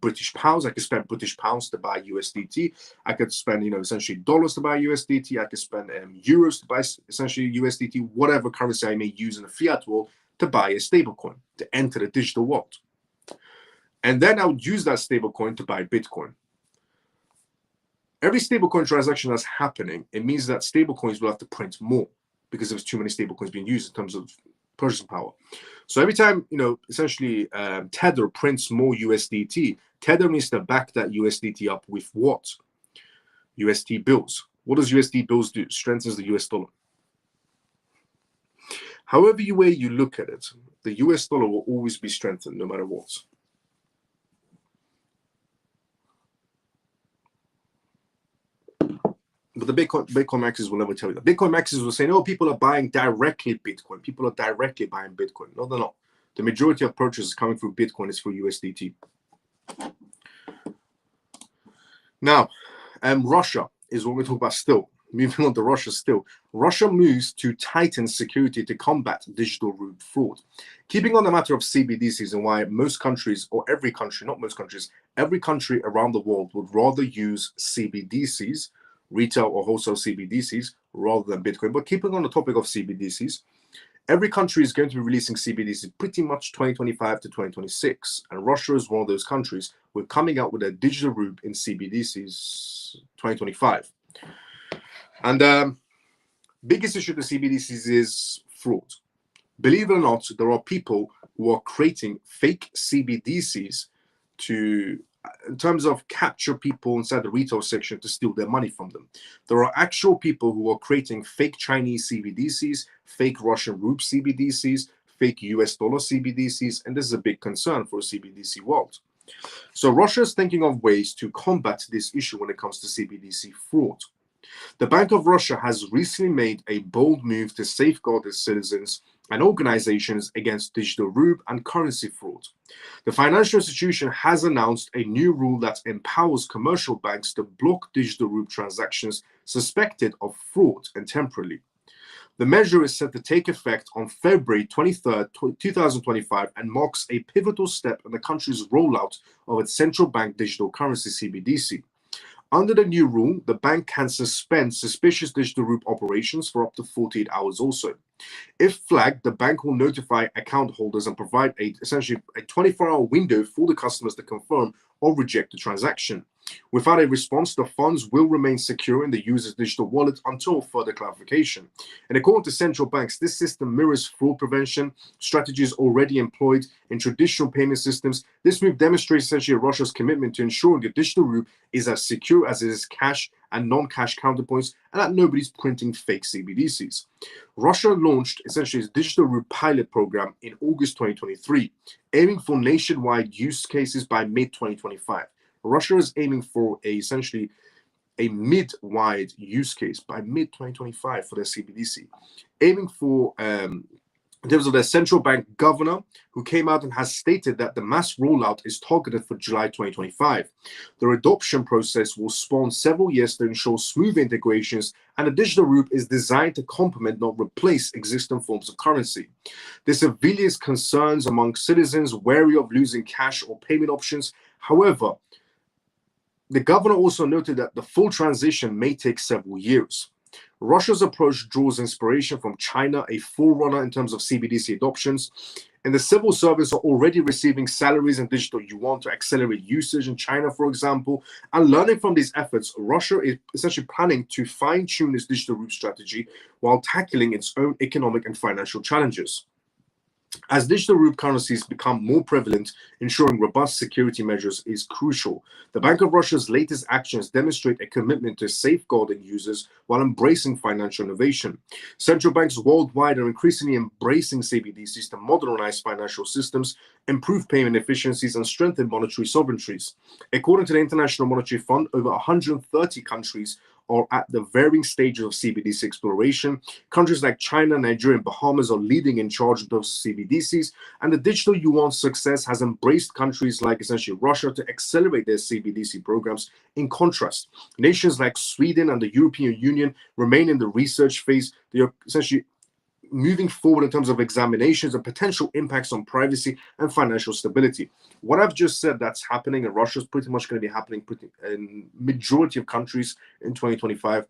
British pounds. I could spend British pounds to buy USDT. I could spend, essentially dollars to buy USDT. I could spend euros to buy essentially USDT, whatever currency I may use in the fiat world to buy a stablecoin, to enter the digital world. And then I would use that stablecoin to buy Bitcoin. Every stablecoin transaction that's happening, it means that stablecoins will have to print more because there's too many stablecoins being used in terms of purchasing power. So every time, essentially Tether prints more USDT, Tether needs to back that USDT up with what? USD bills. What does USD bills do? Strengthens the US dollar. However way you look at it, the US dollar will always be strengthened no matter what. But the Bitcoin maxis will never tell you that. Bitcoin maxis will say, no, people are buying directly Bitcoin. People are directly buying Bitcoin. No, they're not. The majority of purchases coming through Bitcoin is through USDT. Now, Russia is what we talk about still. Moving on to Russia still. Russia moves to tighten security to combat digital route fraud. Keeping on the matter of CBDCs and why most countries, or every country, not most countries, every country around the world would rather use CBDCs, retail or wholesale CBDCs, rather than Bitcoin. But keeping on the topic of CBDCs, every country is going to be releasing CBDCs pretty much 2025 to 2026. And Russia is one of those countries. We're coming out with a digital route in CBDCs 2025. And biggest issue with CBDCs is fraud. Believe it or not, there are people who are creating fake CBDCs in terms of capture people inside the retail section to steal their money from them. There are actual people who are creating fake Chinese CBDCs, fake Russian ruble CBDCs, fake US dollar CBDCs, and this is a big concern for the CBDC world. So Russia is thinking of ways to combat this issue when it comes to CBDC fraud. The Bank of Russia has recently made a bold move to safeguard its citizens and organizations against digital ruble and currency fraud. The financial institution has announced a new rule that empowers commercial banks to block digital ruble transactions suspected of fraud and temporarily. The measure is set to take effect on February 23, 2025, and marks a pivotal step in the country's rollout of its central bank digital currency CBDC. Under the new rule, the bank can suspend suspicious digital ruble operations for up to 48 hours also. If flagged, the bank will notify account holders and provide essentially a 24-hour window for the customers to confirm or reject the transaction. Without a response, the funds will remain secure in the user's digital wallet until further clarification. And according to central banks, this system mirrors fraud prevention strategies already employed in traditional payment systems. This move demonstrates essentially Russia's commitment to ensuring the digital ruble is as secure as it is cash and non-cash counterpoints, and that nobody's printing fake CBDCs. Russia launched essentially its digital ruble pilot program in August 2023, aiming for nationwide use cases by mid-2025. Russia is aiming for essentially a mid-wide use case by mid-2025 for their CBDC, aiming for, in terms of their central bank governor, who came out and has stated that the mass rollout is targeted for July 2025. The adoption process will span several years to ensure smooth integrations, and the digital ruble is designed to complement, not replace, existing forms of currency. This alleviates concerns among citizens wary of losing cash or payment options. However, the governor also noted that the full transition may take several years. Russia's approach draws inspiration from China, a forerunner in terms of CBDC adoptions. And the civil service are already receiving salaries in digital yuan to accelerate usage in China, for example. And learning from these efforts, Russia is essentially planning to fine-tune its digital root strategy while tackling its own economic and financial challenges. As digital root currencies become more prevalent, ensuring robust security measures is crucial. The Bank of Russia's latest actions demonstrate a commitment to safeguarding users while embracing financial innovation. Central banks worldwide are increasingly embracing CBDCs to modernize financial systems, improve payment efficiencies, and strengthen monetary sovereignties. According to the International Monetary Fund, over 130 countries are at the varying stages of CBDC exploration. Countries like China, Nigeria, and Bahamas are leading in charge of those CBDCs, and the digital yuan success has embraced countries like essentially Russia to accelerate their CBDC programs. In contrast, nations like Sweden and the European Union remain in the research phase. They are essentially moving forward in terms of examinations and potential impacts on privacy and financial stability. What I've just said that's happening in Russia is pretty much going to be happening in majority of countries in 2025.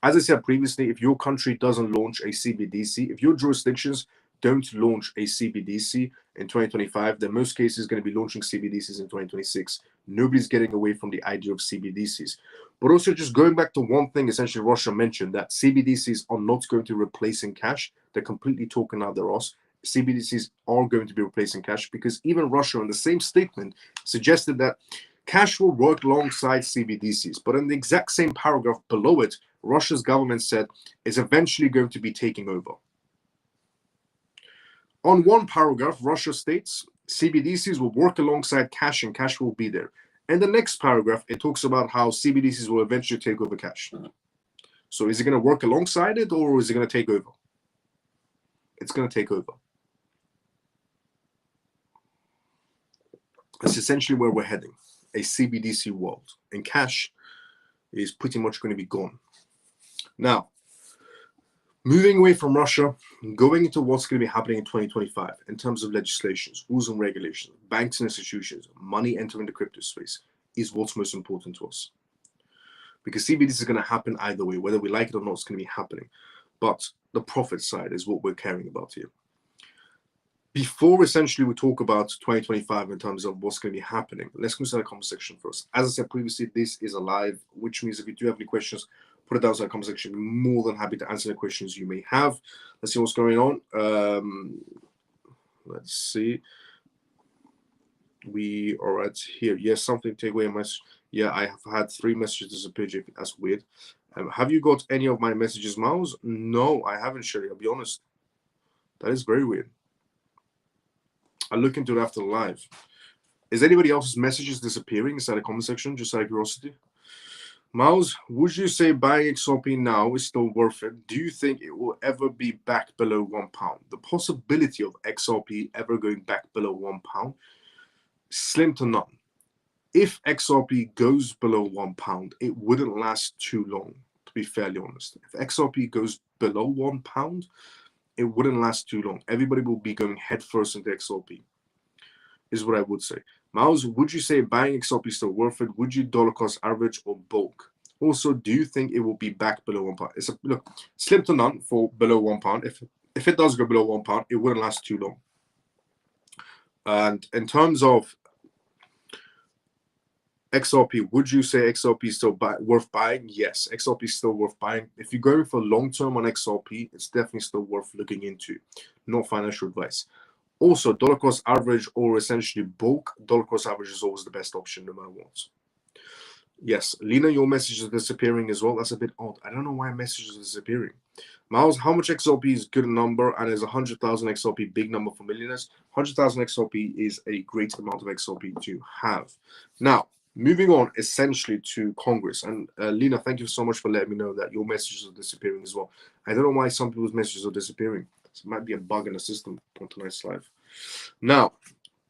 As I said previously, if your country doesn't launch a CBDC, if your jurisdictions don't launch a CBDC in 2025, then most cases going to be launching CBDCs in 2026. Nobody's getting away from the idea of CBDCs. But also just going back to one thing, essentially Russia mentioned that CBDCs are not going to be replacing cash. They're completely talking out their ass. CBDCs are going to be replacing cash because even Russia in the same statement suggested that cash will work alongside CBDCs. But in the exact same paragraph below it, Russia's government said it's eventually going to be taking over. On one paragraph, Russia states CBDCs will work alongside cash and cash will be there. And the next paragraph, it talks about how CBDCs will eventually take over cash. So is it going to work alongside it or is it going to take over? It's going to take over. That's essentially where we're heading, a CBDC world. And cash is pretty much going to be gone. Now, moving away from Russia, going into what's going to be happening in 2025 in terms of legislations, rules and regulations, banks and institutions, money entering the crypto space is what's most important to us. Because CBDC is going to happen either way, whether we like it or not, it's going to be happening. But the profit side is what we're caring about here. Before essentially we talk about 2025 in terms of what's going to be happening, let's go to the comment section first. As I said previously, this is a live, which means if you do have any questions, put it down in the comment section. I'm more than happy to answer the questions you may have. Let's see what's going on. Let's see. We are at here. Yes, something take away a message. Yeah, I have had 3 messages disappear. That's weird. Have you got any of my messages, Miles? No, I haven't, Sherry. I'll be honest. That is very weird. I'll look into it after the live. Is anybody else's messages disappearing inside the comment section? Just out of curiosity. Miles, would you say buying XRP now is still worth it? Do you think it will ever be back below £1? The possibility of XRP ever going back below £1, slim to none. If XRP goes below £1, it wouldn't last too long, to be fairly honest. If XRP goes below £1, it wouldn't last too long. Everybody will be going headfirst into XRP, is what I would say. Miles, would you say buying XRP is still worth it? Would you dollar cost average or bulk? Also, do you think it will be back below £1? It's look, slim to none for below £1. If it does go below £1, it wouldn't last too long. And in terms of XRP, would you say XRP is still worth buying? Yes, XRP is still worth buying. If you're going for long term on XRP, it's definitely still worth looking into. Not financial advice. Also, dollar cost average or essentially bulk, dollar cost average is always the best option no matter what. Yes, Lena, your message is disappearing as well. That's a bit odd. I don't know why messages are disappearing. Miles, how much XRP is a good number and is 100,000 XRP big number for millionaires? 100,000 XRP is a great amount of XRP to have. Now, moving on essentially to Congress. And Lena, thank you so much for letting me know that your messages are disappearing as well. I don't know why some people's messages are disappearing. So it might be a bug in the system on tonight's live. Now,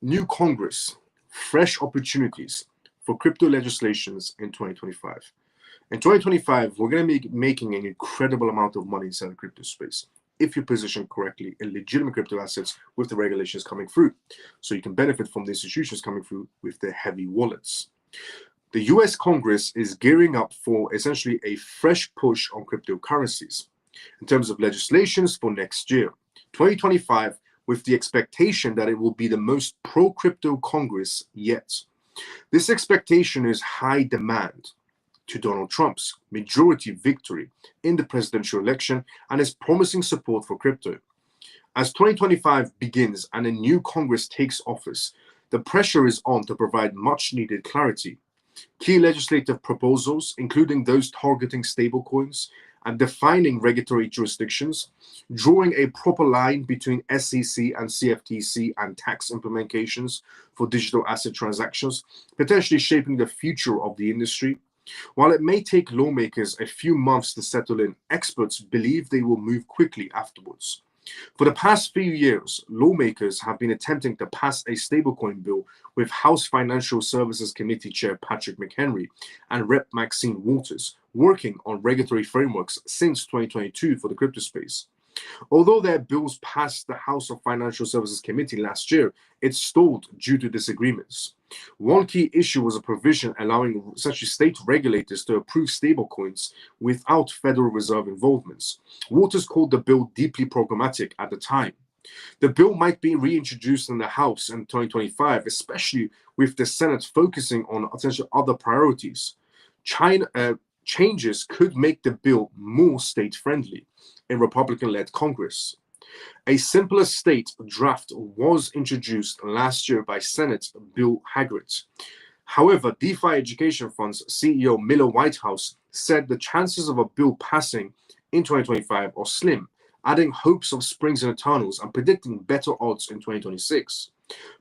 new Congress, fresh opportunities for crypto legislations in 2025. In 2025, we're going to be making an incredible amount of money inside the crypto space if you're positioned correctly in legitimate crypto assets with the regulations coming through. So you can benefit from the institutions coming through with their heavy wallets. The US Congress is gearing up for essentially a fresh push on cryptocurrencies in terms of legislations for next year. 2025 with the expectation that it will be the most pro-crypto Congress yet. This expectation is high demand to Donald Trump's majority victory in the presidential election and is promising support for crypto. As 2025 begins and a new Congress takes office, the pressure is on to provide much-needed clarity. Key legislative proposals, including those targeting stablecoins and defining regulatory jurisdictions, drawing a proper line between SEC and CFTC and tax implementations for digital asset transactions, potentially shaping the future of the industry. While it may take lawmakers a few months to settle in, experts believe they will move quickly afterwards. For the past few years, lawmakers have been attempting to pass a stablecoin bill with House Financial Services Committee Chair Patrick McHenry and Rep. Maxine Waters working on regulatory frameworks since 2022 for the crypto space. Although their bills passed the House of Financial Services Committee last year, it stalled due to disagreements. One key issue was a provision allowing essentially state regulators to approve stablecoins without Federal Reserve involvements. Waters called the bill deeply problematic at the time. The bill might be reintroduced in the House in 2025, especially with the Senate focusing on potential other priorities. Changes could make the bill more state-friendly in Republican-led Congress. A simpler state draft was introduced last year by Senate Bill Haggart. However, DeFi Education Fund's CEO Miller Whitehouse said the chances of a bill passing in 2025 are slim, adding hopes of springs in the tunnels and predicting better odds in 2026.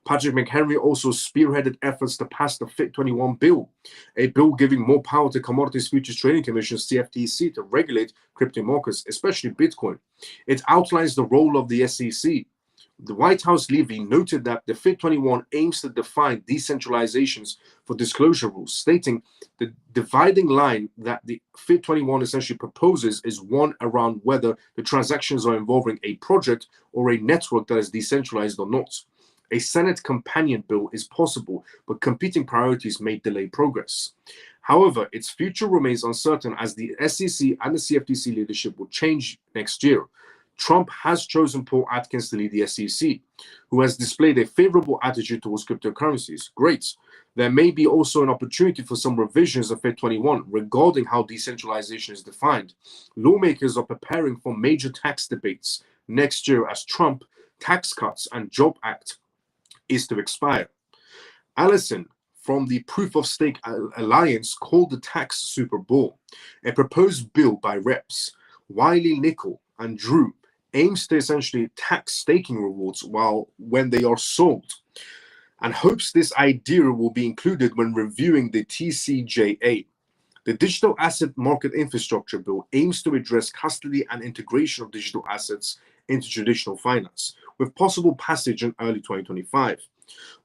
Patrick McHenry also spearheaded efforts to pass the FIT21 bill, a bill giving more power to Commodities Futures Trading Commission (CFTC) to regulate crypto markets, especially Bitcoin. It outlines the role of the SEC. The White House levy noted that the FIT21 aims to define decentralizations for disclosure rules, stating the dividing line that the FIT21 essentially proposes is one around whether the transactions are involving a project or a network that is decentralized or not. A Senate companion bill is possible, but competing priorities may delay progress. However, its future remains uncertain as the SEC and the CFTC leadership will change next year. Trump has chosen Paul Atkins to lead the SEC, who has displayed a favorable attitude towards cryptocurrencies. Great. There may be also an opportunity for some revisions of FIT21 regarding how decentralization is defined. Lawmakers are preparing for major tax debates next year as Trump Tax Cuts and Job Act is to expire. Allison from the Proof of Stake Alliance called the tax Super Bowl. A proposed bill by Reps Wiley Nickel and Drew aims to essentially tax staking rewards when they are sold, and hopes this idea will be included when reviewing the TCJA. The Digital Asset Market Infrastructure Bill aims to address custody and integration of digital assets into traditional finance, with possible passage in early 2025.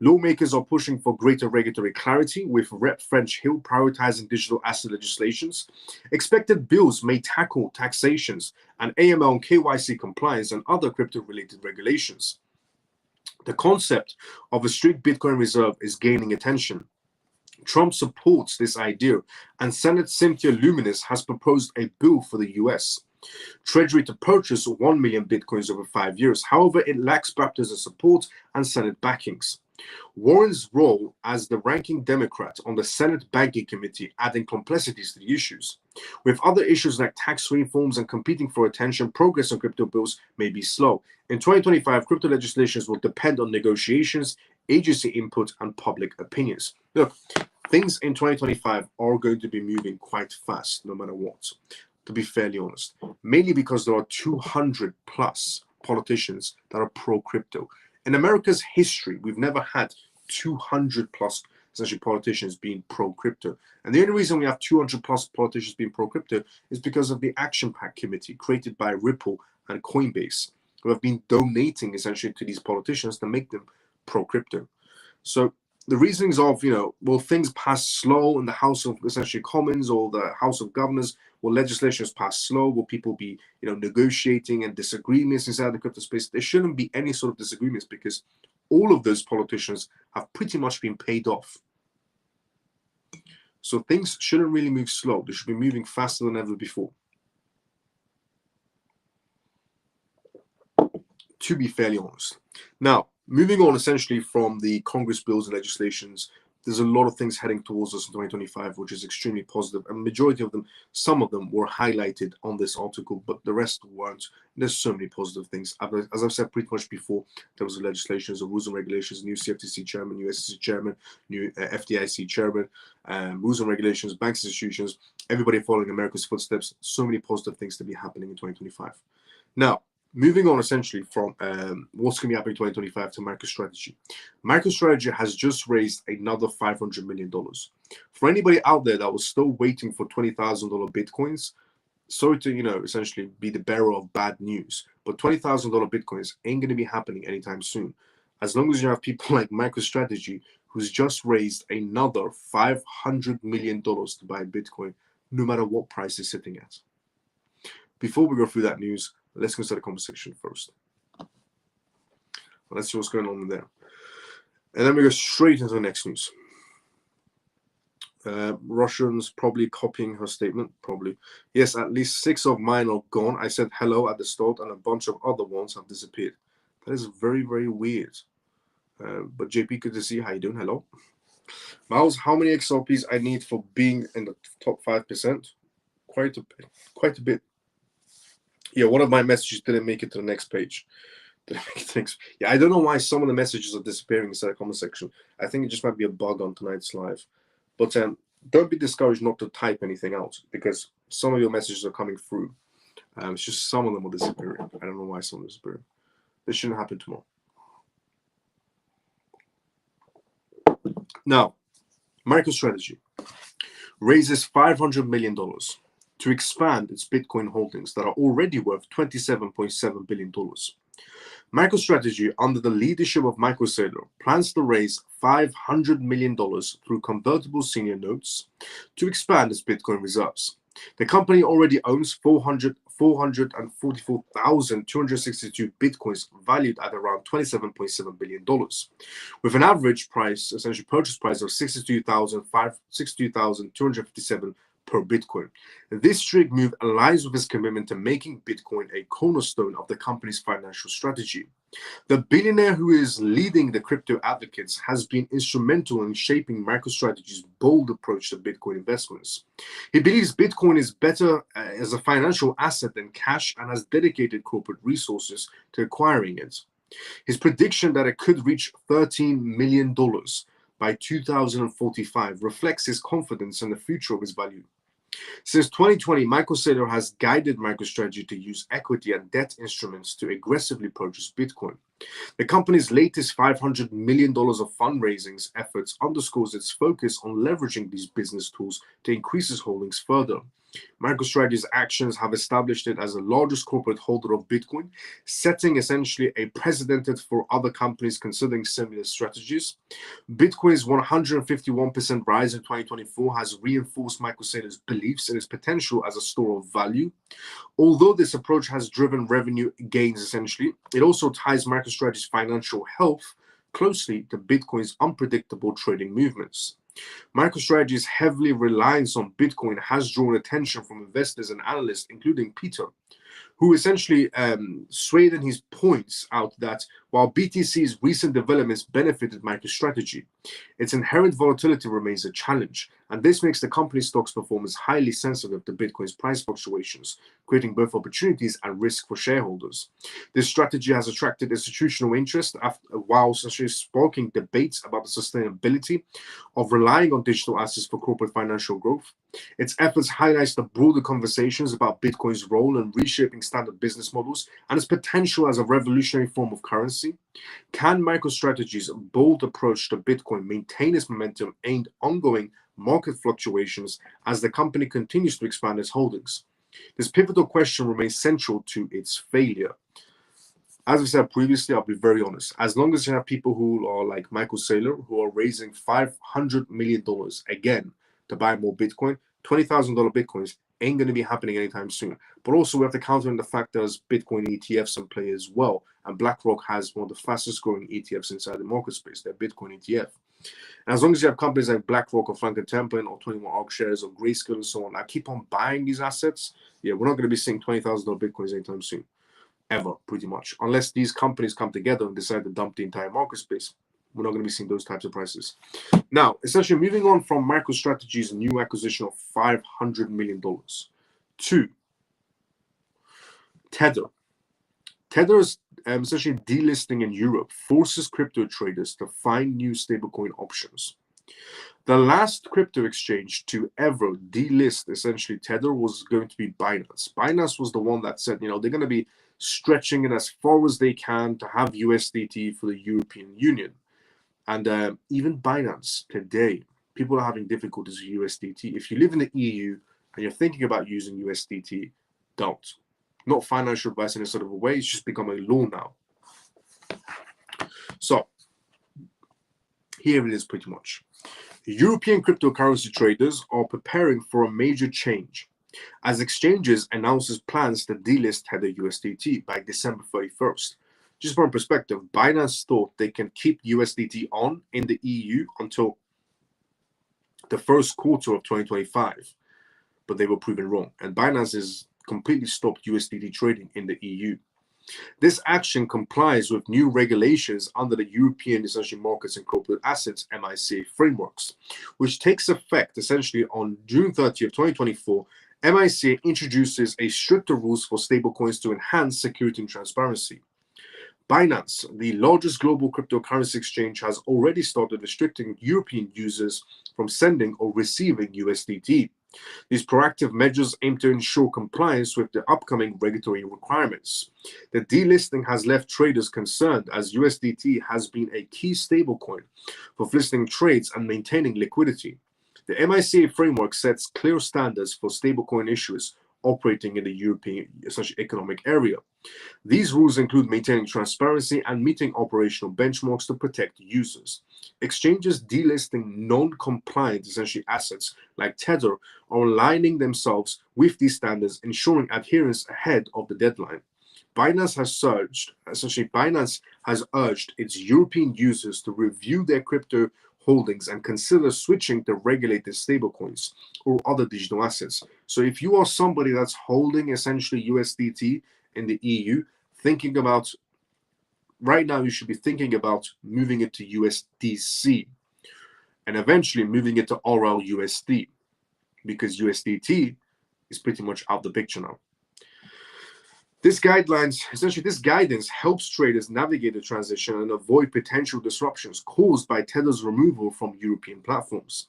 Lawmakers are pushing for greater regulatory clarity, with Rep. French Hill prioritizing digital asset legislations. Expected bills may tackle taxations and AML and KYC compliance and other crypto-related regulations. The concept of a strict Bitcoin reserve is gaining attention. Trump supports this idea, and Senator Cynthia Luminis has proposed a bill for the U.S. Treasury to purchase 1 million Bitcoins over 5 years. However, it lacks bipartisan support and Senate backings. Warren's role as the ranking Democrat on the Senate Banking Committee adding complexities to the issues. With other issues like tax reforms and competing for attention, progress on crypto bills may be slow. In 2025, crypto legislations will depend on negotiations, agency input, and public opinions. Look, things in 2025 are going to be moving quite fast, no matter what, to be fairly honest, mainly because there are 200 plus politicians that are pro-crypto. In America's history, we've never had 200 plus essentially politicians being pro-crypto. And the only reason we have 200 plus politicians being pro-crypto is because of the Action Pact Committee created by Ripple and Coinbase, who have been donating essentially to these politicians to make them pro-crypto. So the reasonings of, will things pass slow in the House of essentially Commons or the House of Governors? Will legislations pass slow? Will people be, negotiating and disagreements inside the crypto space? There shouldn't be any sort of disagreements because all of those politicians have pretty much been paid off. So things shouldn't really move slow. They should be moving faster than ever before. to be fairly honest. Now, moving on essentially from the Congress bills and legislations, there's a lot of things heading towards us in 2025, which is extremely positive. And majority of them, some of them were highlighted on this article, but the rest weren't. There's so many positive things. As I've said pretty much before, there was legislation, rules and regulations, new CFTC chairman, new SEC chairman, new FDIC chairman, rules and regulations, banks, institutions, everybody following America's footsteps. So many positive things to be happening in 2025. Now, moving on essentially from what's going to be happening in 2025 to MicroStrategy. MicroStrategy has just raised another $500 million. For anybody out there that was still waiting for $20,000 Bitcoins, sorry to, essentially be the bearer of bad news, but $20,000 Bitcoins ain't going to be happening anytime soon. As long as you have people like MicroStrategy, who's just raised another $500 million to buy Bitcoin, no matter what price it's sitting at. Before we go through that news, let's go start the conversation first. Let's see what's going on there. And then we go straight into the next news. Russians probably copying her statement, probably. Yes, at least 6 of mine are gone. I said hello at the start and a bunch of other ones have disappeared. That is very, very weird. But JP, good to see you. How you doing? Hello. Miles, how many XRPs I need for being in the top 5%? Quite a bit. Yeah, one of my messages didn't make it to the next page. Yeah, I don't know why some of the messages are disappearing inside the comment section. I think it just might be a bug on tonight's live. But don't be discouraged not to type anything out, because some of your messages are coming through. It's just some of them are disappearing. I don't know why some are disappearing. This shouldn't happen tomorrow. Now, MicroStrategy raises $500 million to expand its Bitcoin holdings that are already worth $27.7 billion. MicroStrategy, under the leadership of Michael Saylor, plans to raise $500 million through convertible senior notes to expand its Bitcoin reserves. The company already owns 444,262 Bitcoins valued at around $27.7 billion, with an average price, essentially purchase price of $62,257 per Bitcoin. This strict move aligns with his commitment to making Bitcoin a cornerstone of the company's financial strategy. The billionaire who is leading the crypto advocates has been instrumental in shaping MicroStrategy's bold approach to Bitcoin investments. He believes Bitcoin is better as a financial asset than cash and has dedicated corporate resources to acquiring it. His prediction that it could reach $13 million by 2045 reflects his confidence in the future of its value. Since 2020, Michael Saylor has guided MicroStrategy to use equity and debt instruments to aggressively purchase Bitcoin. The company's latest $500 million of fundraising efforts underscores its focus on leveraging these business tools to increase its holdings further. MicroStrategy's actions have established it as the largest corporate holder of Bitcoin, setting essentially a precedent for other companies considering similar strategies. Bitcoin's 151% rise in 2024 has reinforced Michael Saylor's beliefs in its potential as a store of value. Although this approach has driven revenue gains essentially, it also ties MicroStrategy's financial health closely to Bitcoin's unpredictable trading movements. MicroStrategy's heavily reliance on Bitcoin has drawn attention from investors and analysts, including Peter, who essentially swayed in his points out that while BTC's recent developments benefited MicroStrategy, its inherent volatility remains a challenge, and this makes the company's stock's performance highly sensitive to Bitcoin's price fluctuations, creating both opportunities and risk for shareholders. This strategy has attracted institutional interest while essentially sparking debates about the sustainability of relying on digital assets for corporate financial growth. Its efforts highlight the broader conversations about Bitcoin's role in reshaping standard business models and its potential as a revolutionary form of currency. Can MicroStrategy's bold approach to Bitcoin maintain its momentum and ongoing market fluctuations as the company continues to expand its holdings? This pivotal question remains central to its failure. As I said previously, I'll be very honest. As long as you have people who are like Michael Saylor, who are raising $500 million again to buy more Bitcoin, $20,000 Bitcoins ain't going to be happening anytime soon. But also, we have to counter in the fact there's Bitcoin ETFs in play as well. And BlackRock has one of the fastest growing ETFs inside the market space, their Bitcoin ETF. And as long as you have companies like BlackRock or Franklin Templeton or 21 ARK shares or Grayscale and so on, I keep on buying these assets. Yeah, we're not going to be seeing $20,000 Bitcoins anytime soon. ever, pretty much, unless these companies come together and decide to dump the entire market space. We're not going to be seeing those types of prices. Now, essentially moving on from MicroStrategy's new acquisition of $500 million to Tether. Tether's essentially delisting in Europe forces crypto traders to find new stablecoin options. The last crypto exchange to ever delist essentially Tether was going to be Binance. Binance was the one that said, they're going to be stretching it as far as they can to have USDT for the European Union. And even Binance today, people are having difficulties with USDT. If you live in the EU and you're thinking about using USDT, don't. Not financial advice in a sort of a way, it's just become a law now. So, here it is pretty much. European cryptocurrency traders are preparing for a major change as exchanges announces plans to delist Tether USDT by December 31st. Just for perspective, Binance thought they can keep USDT on in the EU until the first quarter of 2025, but they were proven wrong. And Binance has completely stopped USDT trading in the EU. This action complies with new regulations under the European Essential Markets and Corporate Assets (MiCA) frameworks, which takes effect essentially on June 30th, 2024. MiCA introduces a stricter rules for stablecoins to enhance security and transparency. Binance, the largest global cryptocurrency exchange, has already started restricting European users from sending or receiving USDT. These proactive measures aim to ensure compliance with the upcoming regulatory requirements. The delisting has left traders concerned as USDT has been a key stablecoin for listing trades and maintaining liquidity. The MiCA framework sets clear standards for stablecoin issuers operating in the European Economic Area. These rules include maintaining transparency and meeting operational benchmarks to protect users. Exchanges delisting non-compliant essentially assets like Tether are aligning themselves with these standards, ensuring adherence ahead of the deadline. Binance has urged its European users to review their crypto holdings and consider switching to regulated stablecoins or other digital assets. So if you are somebody that's holding essentially USDT in the EU, thinking about right now, you should be thinking about moving it to USDC and eventually moving it to RLUSD, because USDT is pretty much out the picture now. This guidance helps traders navigate the transition and avoid potential disruptions caused by Tether's removal from European platforms.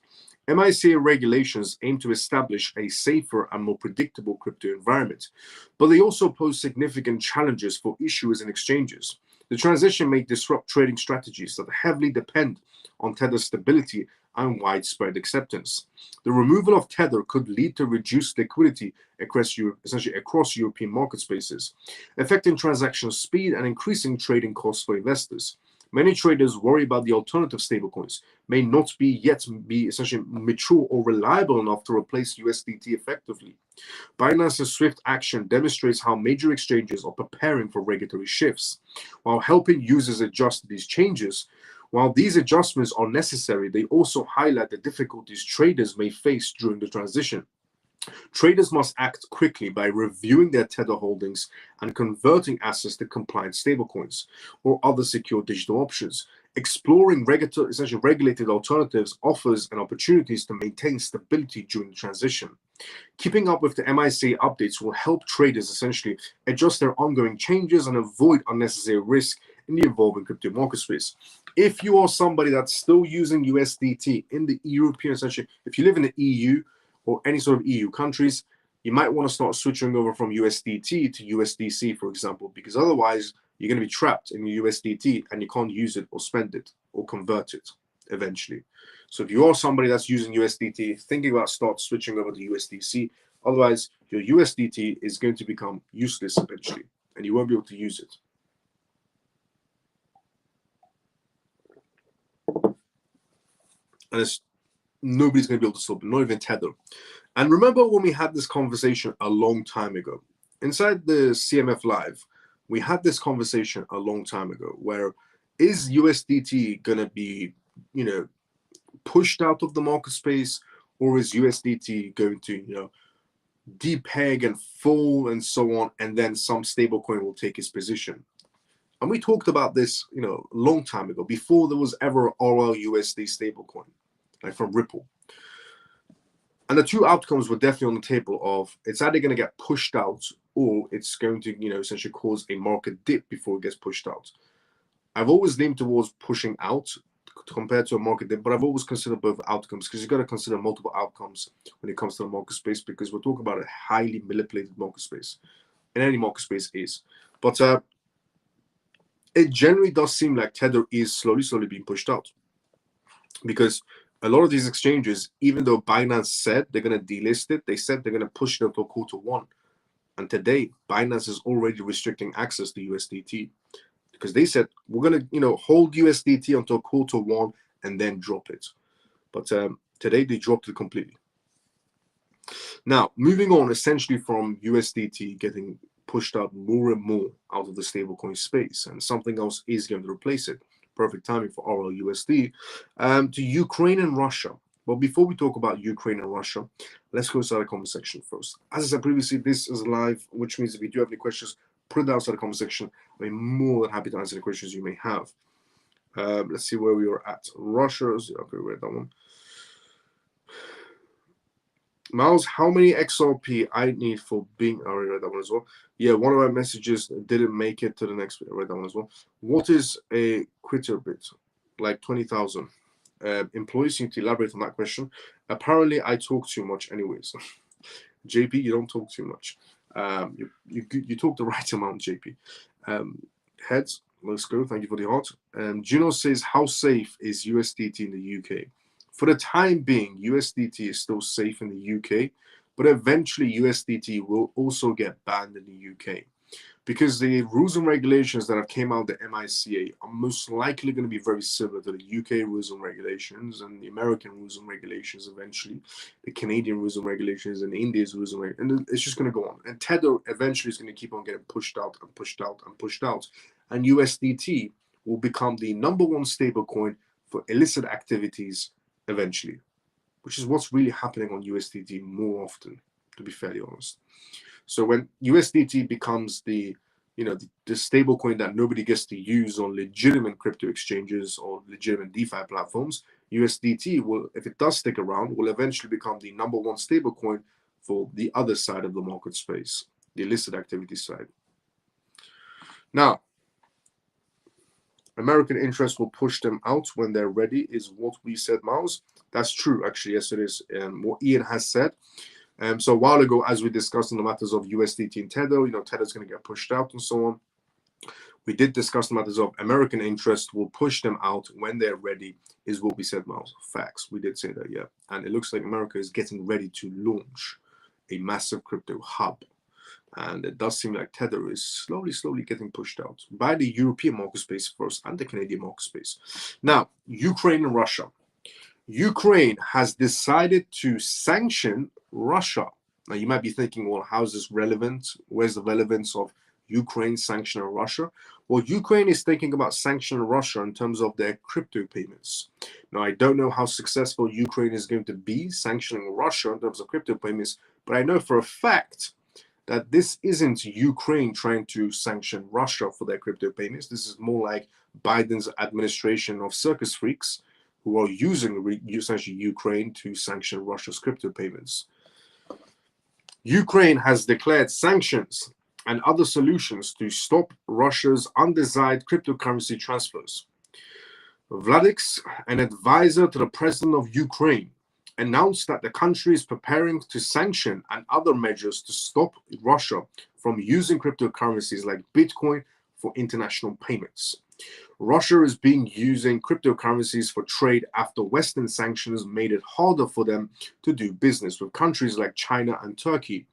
MiCA regulations aim to establish a safer and more predictable crypto environment, but they also pose significant challenges for issuers and exchanges. The transition may disrupt trading strategies that heavily depend on Tether's stability and widespread acceptance. The removal of Tether could lead to reduced liquidity across European market spaces, affecting transaction speed and increasing trading costs for investors. Many traders worry about the alternative stablecoins may not be essentially mature or reliable enough to replace USDT effectively. Binance's swift action demonstrates how major exchanges are preparing for regulatory shifts. While helping users adjust to these changes, while these adjustments are necessary, they also highlight the difficulties traders may face during the transition. Traders must act quickly by reviewing their Tether holdings and converting assets to compliant stablecoins or other secure digital options. Exploring regulated alternatives offers an opportunities to maintain stability during the transition. Keeping up with the MiCA updates will help traders essentially adjust their ongoing changes and avoid unnecessary risk in the evolving crypto market space. If you are somebody that's still using USDT in the European, if you live in the EU or any sort of EU countries, you might want to start switching over from USDT to USDC, for example, because otherwise you're going to be trapped in USDT and you can't use it or spend it or convert it eventually. So if you are somebody that's using USDT, thinking about start switching over to USDC, otherwise your USDT is going to become useless eventually and you won't be able to use it. And nobody's going to be able to stop it, not even Tether. And remember when we had this conversation a long time ago, inside the CMF Live, we had this conversation a long time ago where is USDT going to be, pushed out of the market space, or is USDT going to, depeg and fall and so on, and then some stablecoin will take its position. And we talked about this, you know, a long time ago, before there was ever RLUSD stablecoin, like from Ripple. And the two outcomes were definitely on the table of it's either going to get pushed out or it's going to, you know, essentially cause a market dip before it gets pushed out. I've always leaned towards pushing out compared to a market dip, but I've always considered both outcomes because you've got to consider multiple outcomes when it comes to the market space, because we're talking about a highly manipulated market space, and any market space is. But it generally does seem like Tether is slowly being pushed out, because a lot of these exchanges, even though Binance said they're going to delist it, they said they're going to push it until Q1. And today, Binance is already restricting access to USDT because they said we're going to, you know, hold USDT until Q1 and then drop it. But today they dropped it completely. Now, moving on essentially from USDT getting pushed out more and more out of the stablecoin space, and something else is going to replace it. Perfect timing for RLUSD, to Ukraine and Russia. But before we talk about Ukraine and Russia, let's go inside the comment section first. As I said previously, this is live, which means if you do have any questions, put it down inside the comment section. I'll be more than happy to answer the questions you may have. Let's see where we are at. Russia, okay, we read that one. Miles, how many XRP I need for being? I already read that one as well. Yeah, one of my messages didn't make it to the next bit. I read that one as well. What is a quitter bit? Like 20,000. Employees need to elaborate on that question. Apparently, I talk too much, anyways. JP, you don't talk too much. You talk the right amount, JP. Heads, let's go. Thank you for the heart. Juno says, how safe is USDT in the UK? For the time being, USDT is still safe in the UK, but eventually USDT will also get banned in the UK because the rules and regulations that have came out of the MICA are most likely going to be very similar to the UK rules and regulations and the American rules and regulations eventually, the Canadian rules and regulations and India's rules and regulations, and it's just going to go on. And Tether eventually is going to keep on getting pushed out and pushed out and pushed out, and USDT will become the #1 stablecoin for illicit activities eventually, which is what's really happening on USDT more often, to be fairly honest. So when USDT becomes the stable coin that nobody gets to use on legitimate crypto exchanges or legitimate DeFi platforms, USDT will, if it does stick around, will eventually become the #1 stable coin for the other side of the market space, the illicit activity side. Now, American interest will push them out when they're ready, is what we said, Miles. That's true, actually. Yes, it is. What Ian has said. So a while ago, as we discussed on the matters of USDT and Tether, Tether's going to get pushed out and so on. We did discuss the matters of American interest will push them out when they're ready, is what we said, Miles. Facts. We did say that, yeah. And it looks like America is getting ready to launch a massive crypto hub. And it does seem like Tether is slowly getting pushed out by the European market space first and the Canadian market space. Now, Ukraine and Russia. Ukraine has decided to sanction Russia. Now, you might be thinking, well, how is this relevant? Where's the relevance of Ukraine sanctioning Russia? Well, Ukraine is thinking about sanctioning Russia in terms of their crypto payments. Now, I don't know how successful Ukraine is going to be sanctioning Russia in terms of crypto payments, but I know for a fact that this isn't Ukraine trying to sanction Russia for their crypto payments. This is more like Biden's administration of circus freaks who are using essentially Ukraine to sanction Russia's crypto payments. Ukraine has declared sanctions and other solutions to stop Russia's undesired cryptocurrency transfers. Vladix, an advisor to the president of Ukraine, announced that the country is preparing to sanction and other measures to stop Russia from using cryptocurrencies like Bitcoin for international payments. Russia is using cryptocurrencies for trade after Western sanctions made it harder for them to do business with countries like China and Turkey.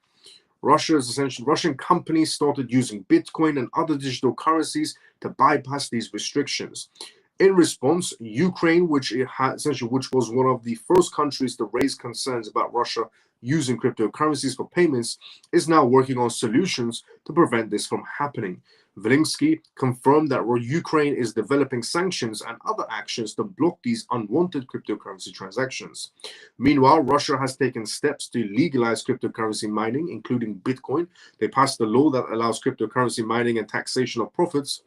Russian companies started using Bitcoin and other digital currencies to bypass these restrictions. In response, Ukraine, which was one of the first countries to raise concerns about Russia using cryptocurrencies for payments is now working on solutions to prevent this from happening. Velinsky confirmed that Ukraine is developing sanctions and other actions to block these unwanted cryptocurrency transactions. Meanwhile, Russia has taken steps to legalize cryptocurrency mining, including Bitcoin. They passed a law that allows cryptocurrency mining and taxation of profits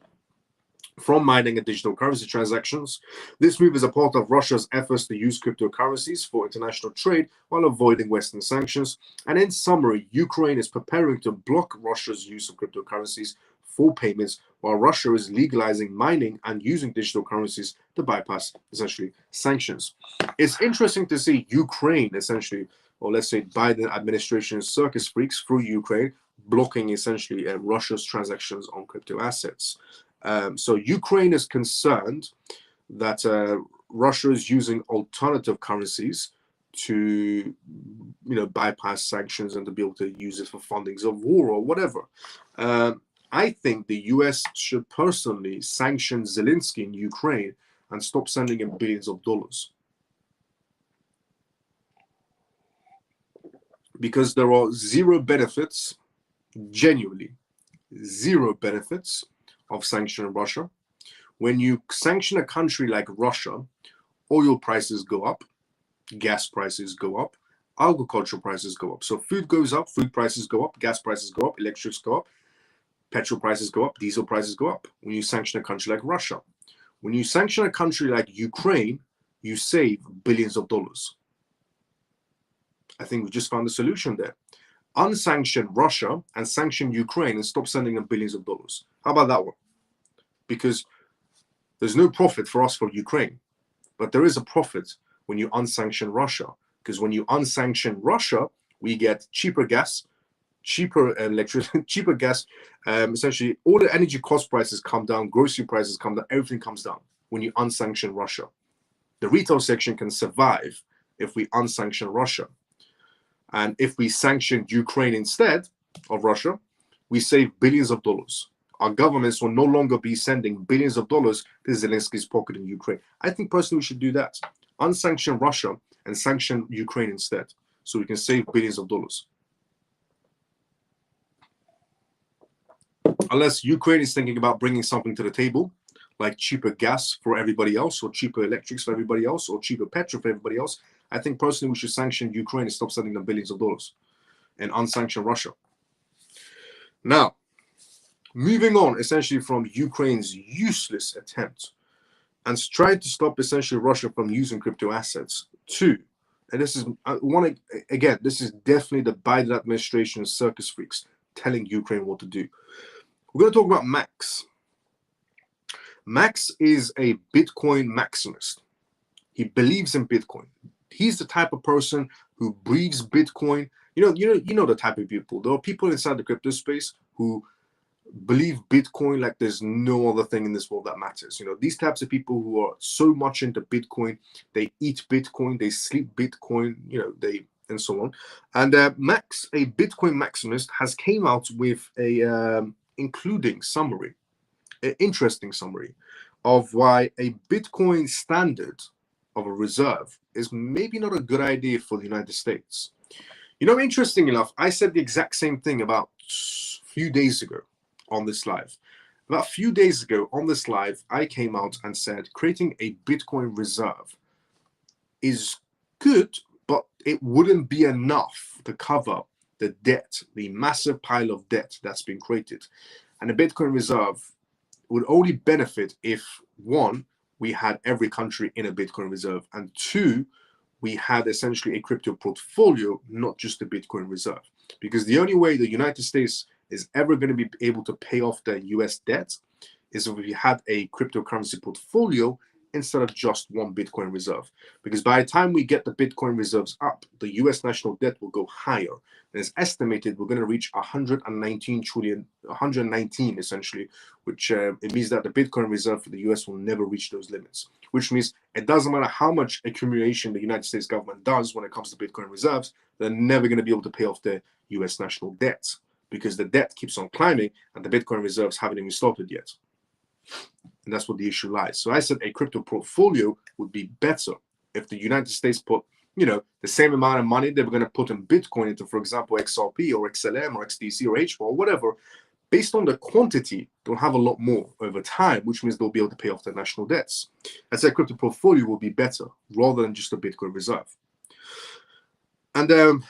from mining and digital currency transactions. This move is a part of Russia's efforts to use cryptocurrencies for international trade while avoiding Western sanctions. And in summary, Ukraine is preparing to block Russia's use of cryptocurrencies for payments, while Russia is legalizing mining and using digital currencies to bypass, essentially, sanctions. It's interesting to see Ukraine, essentially, or let's say Biden administration's circus freaks through Ukraine, blocking, essentially, Russia's transactions on crypto assets. So Ukraine is concerned that Russia is using alternative currencies to, bypass sanctions and to be able to use it for fundings of war or whatever. I think the US should personally sanction Zelensky in Ukraine and stop sending him billions of dollars. Because there are zero benefits, genuinely zero benefits of sanctioning Russia. When you sanction a country like Russia, oil prices go up, gas prices go up, agricultural prices go up. So food goes up, food prices go up, gas prices go up, electrics go up, petrol prices go up, diesel prices go up when you sanction a country like Russia. When you sanction a country like Ukraine, you save billions of dollars. I think we just found a solution there. Unsanction Russia and sanction Ukraine and stop sending them billions of dollars. How about that one? Because there's no profit for us for Ukraine, but there is a profit when you unsanction Russia. Because when you unsanction Russia, we get cheaper gas, cheaper electricity, cheaper gas. Essentially, all the energy cost prices come down, grocery prices come down, everything comes down when you unsanction Russia. The retail section can survive if we unsanction Russia. And if we sanction Ukraine instead of Russia, we save billions of dollars. Our governments will no longer be sending billions of dollars to Zelensky's pocket in Ukraine. I think personally we should do that. Unsanction Russia and sanction Ukraine instead, so we can save billions of dollars. Unless Ukraine is thinking about bringing something to the table, like cheaper gas for everybody else, or cheaper electrics for everybody else, or cheaper petrol for everybody else, I think personally we should sanction Ukraine and stop sending them billions of dollars and unsanction Russia. Now, moving on essentially from Ukraine's useless attempt and trying to stop essentially Russia from using crypto assets to, and this is, this is definitely the Biden administration's circus freaks telling Ukraine what to do. We're going to talk about Max. Max is a Bitcoin maximalist. He believes in Bitcoin. He's the type of person who breathes Bitcoin. You know the type of people. There are people inside the crypto space who believe Bitcoin like there's no other thing in this world that matters. These types of people who are so much into Bitcoin, they eat Bitcoin, they sleep Bitcoin, and so on. And Max, a Bitcoin maximalist, has came out with a including summary, an interesting summary of why a Bitcoin standard of a reserve is maybe not a good idea for the United States. Interesting enough, I said the exact same thing about a few days ago on this live. About a few days ago on this live, I came out and said creating a Bitcoin reserve is good, but it wouldn't be enough to cover the debt, the massive pile of debt that's been created. And a Bitcoin reserve would only benefit if, one, we had every country in a Bitcoin reserve, and two, we had essentially a crypto portfolio, not just a Bitcoin reserve. Because the only way the United States is ever going to be able to pay off the US debt is if we had a cryptocurrency portfolio instead of just one Bitcoin reserve. Because by the time we get the Bitcoin reserves up, the US national debt will go higher. And it's estimated we're going to reach 119 essentially, which it means that the Bitcoin reserve for the US will never reach those limits. Which means it doesn't matter how much accumulation the United States government does when it comes to Bitcoin reserves, they're never going to be able to pay off the US national debt, because the debt keeps on climbing and the Bitcoin reserves haven't even started yet. And that's what the issue lies. So I said a crypto portfolio would be better if the United States put the same amount of money they were going to put in Bitcoin into, for example, XRP or XLM or XDC or HBAR or whatever, based on the quantity, they'll have a lot more over time, which means they'll be able to pay off their national debts. As their crypto portfolio will be better rather than just a Bitcoin reserve. And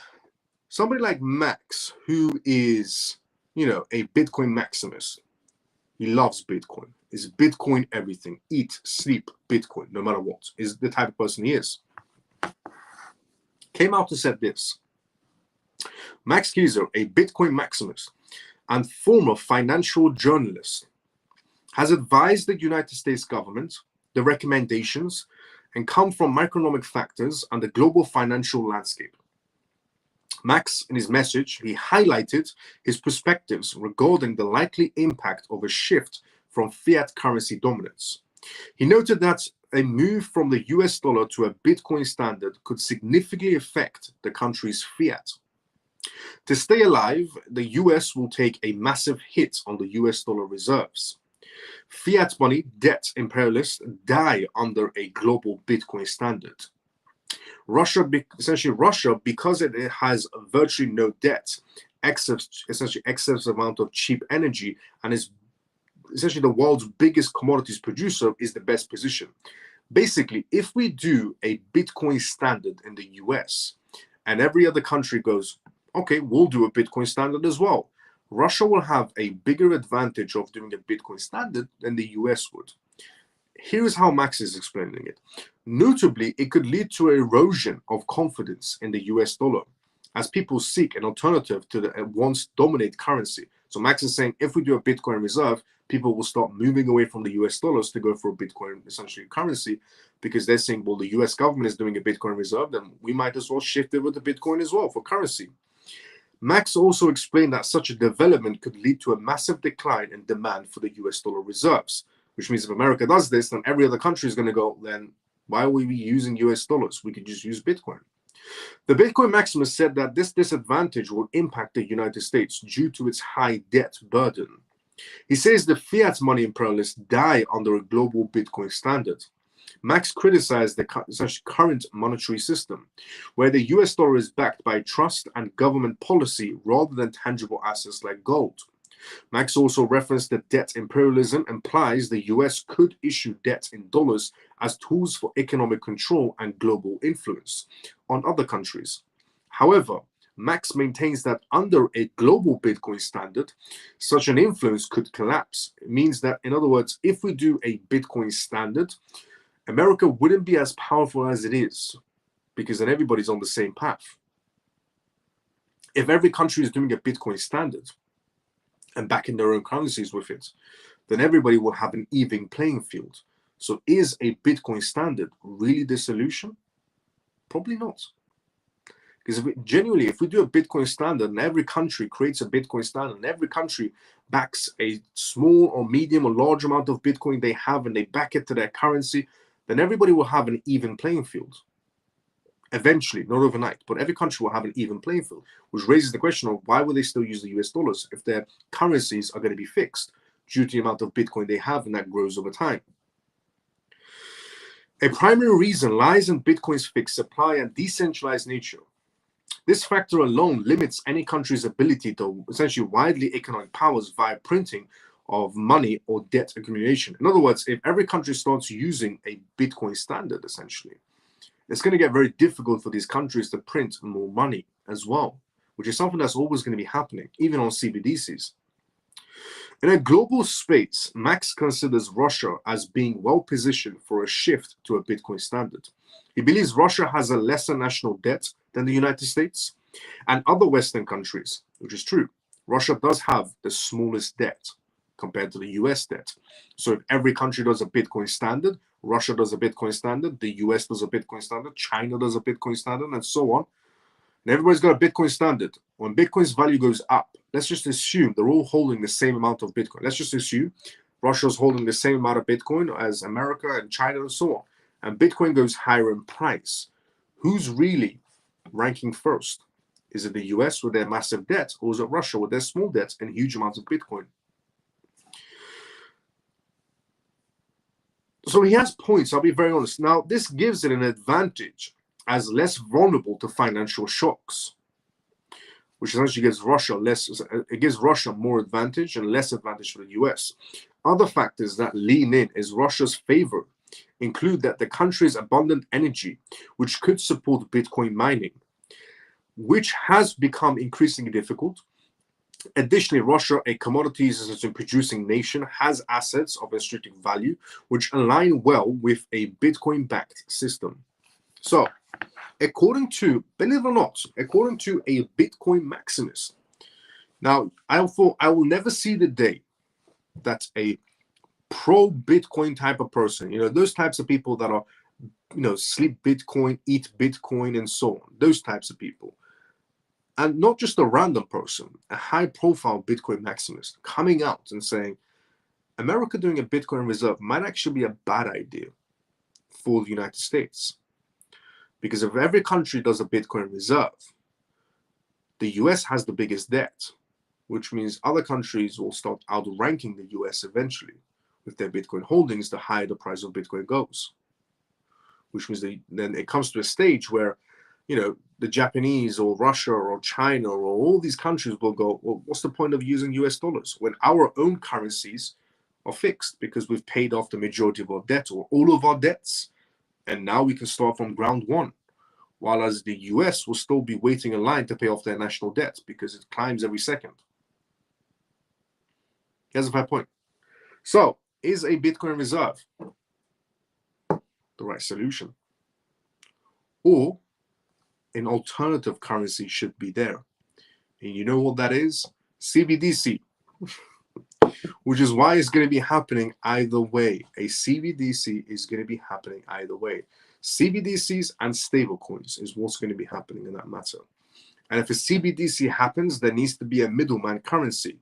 somebody like Max, who is, a Bitcoin maximist, he loves Bitcoin, is Bitcoin everything, eat, sleep, Bitcoin, no matter what, is the type of person he is. Came out and said this: Max Keiser, a Bitcoin maximist and former financial journalist, has advised the United States government the recommendations and come from macroeconomic factors and the global financial landscape. Max, in his message, he highlighted his perspectives regarding the likely impact of a shift from fiat currency dominance. He noted that a move from the US dollar to a Bitcoin standard could significantly affect the country's fiat. To stay alive, the US will take a massive hit on the US dollar reserves. Fiat money debt imperialists die under a global Bitcoin standard. Russia, because it has virtually no debt, excess amount of cheap energy, and is essentially the world's biggest commodities producer, is the best position. Basically, if we do a Bitcoin standard in the US and every other country goes, okay, we'll do a Bitcoin standard as well, Russia will have a bigger advantage of doing a Bitcoin standard than the US would. Here's how Max is explaining it. Notably, it could lead to erosion of confidence in the US dollar as people seek an alternative to the once dominant currency. So Max is saying if we do a Bitcoin reserve, people will start moving away from the US dollars to go for a Bitcoin essentially currency, because they're saying, well, the US government is doing a Bitcoin reserve, then we might as well shift it with the Bitcoin as well for currency. Max also explained that such a development could lead to a massive decline in demand for the US dollar reserves, which means if America does this, then every other country is going to go, then why are we using US dollars? We could just use Bitcoin. The Bitcoin maximist said that this disadvantage will impact the United States due to its high debt burden. He says the fiat money imperialists die under a global Bitcoin standard. Max criticized the current monetary system, where the US dollar is backed by trust and government policy rather than tangible assets like gold. Max also referenced that debt imperialism implies the US could issue debt in dollars as tools for economic control and global influence on other countries. However, Max maintains that under a global Bitcoin standard, such an influence could collapse. It means that, in other words, if we do a Bitcoin standard, America wouldn't be as powerful as it is, because then everybody's on the same path. If every country is doing a Bitcoin standard and backing their own currencies with it, then everybody will have an even playing field. So is a Bitcoin standard really the solution? Probably not. Because if we do a Bitcoin standard and every country creates a Bitcoin standard and every country backs a small or medium or large amount of Bitcoin they have and they back it to their currency, then everybody will have an even playing field. Eventually, not overnight, but every country will have an even playing field, which raises the question of why will they still use the US dollars if their currencies are going to be fixed due to the amount of Bitcoin they have, and that grows over time. A primary reason lies in Bitcoin's fixed supply and decentralized nature. This factor alone limits any country's ability to essentially widely economic powers via printing of money or debt accumulation. In other words, if every country starts using a Bitcoin standard, essentially, it's going to get very difficult for these countries to print more money as well, which is something that's always going to be happening, even on CBDCs. In a global space, Max considers Russia as being well positioned for a shift to a Bitcoin standard. He believes Russia has a lesser national debt than the United States and other Western countries, which is true. Russia does have the smallest debt compared to the US debt. So if every country does a Bitcoin standard, Russia does a Bitcoin standard, the US does a Bitcoin standard, China does a Bitcoin standard, and so on. And everybody's got a Bitcoin standard. When Bitcoin's value goes up, let's just assume they're all holding the same amount of Bitcoin. Let's just assume Russia's holding the same amount of Bitcoin as America and China and so on. And Bitcoin goes higher in price. Who's really ranking first? Is it the US with their massive debt, or is it Russia with their small debt and huge amounts of Bitcoin? So he has points, I'll be very honest. Now, this gives it an advantage as less vulnerable to financial shocks, which essentially gives Russia more advantage and less advantage for the US. Other factors that lean in is Russia's favor include that the country's abundant energy, which could support Bitcoin mining, which has become increasingly difficult. Additionally, Russia, a commodities and producing nation, has assets of intrinsic value, which align well with a Bitcoin-backed system. So, according to, believe it or not, according to a Bitcoin maximist, now I will never see the day that a pro-Bitcoin type of person, those types of people that are, sleep Bitcoin, eat Bitcoin, and so on, those types of people, and not just a random person, a high-profile Bitcoin maximist coming out and saying, America doing a Bitcoin reserve might actually be a bad idea for the United States. Because if every country does a Bitcoin reserve, the US has the biggest debt, which means other countries will start outranking the US eventually. With their Bitcoin holdings, the higher the price of Bitcoin goes. Which means then it comes to a stage where, the Japanese or Russia or China or all these countries will go, well, what's the point of using US dollars when our own currencies are fixed because we've paid off the majority of our debt or all of our debts, and now we can start from ground one, while as the US will still be waiting in line to pay off their national debt because it climbs every second. Here's a fair point. So, is a Bitcoin reserve the right solution? Or an alternative currency should be there. And you know what that is? CBDC. Which is why it's going to be happening either way. A CBDC is going to be happening either way. CBDCs and stablecoins is what's going to be happening in that matter. And if a CBDC happens, there needs to be a middleman currency.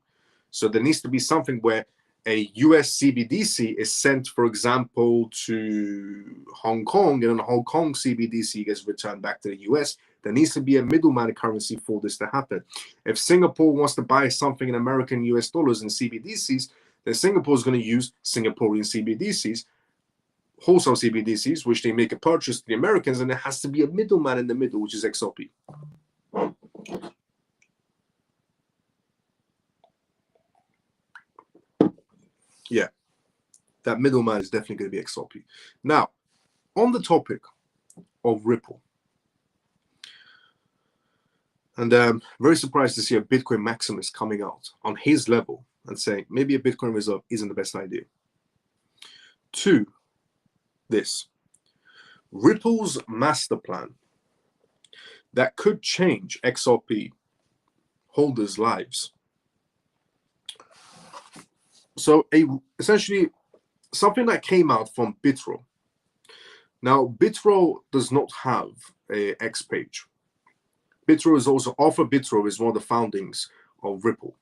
So there needs to be something where a US CBDC is sent, for example, to Hong Kong, and then Hong Kong CBDC gets returned back to the US. There needs to be a middleman currency for this to happen. If Singapore wants to buy something in American US dollars and CBDCs, then Singapore is going to use Singaporean CBDCs, wholesale CBDCs, which they make a purchase to the Americans, and there has to be a middleman in the middle, which is XRP. Yeah, that middleman is definitely going to be XRP. Now, on the topic of Ripple, and I'm very surprised to see a Bitcoin maximist coming out on his level and saying maybe a Bitcoin reserve isn't the best idea. To this, Ripple's master plan that could change XRP holders' lives. So essentially something that came out from BitRo. Now, BitRo does not have a X page. BitRo is also, Arthur BitRo is one of the foundings of Ripple.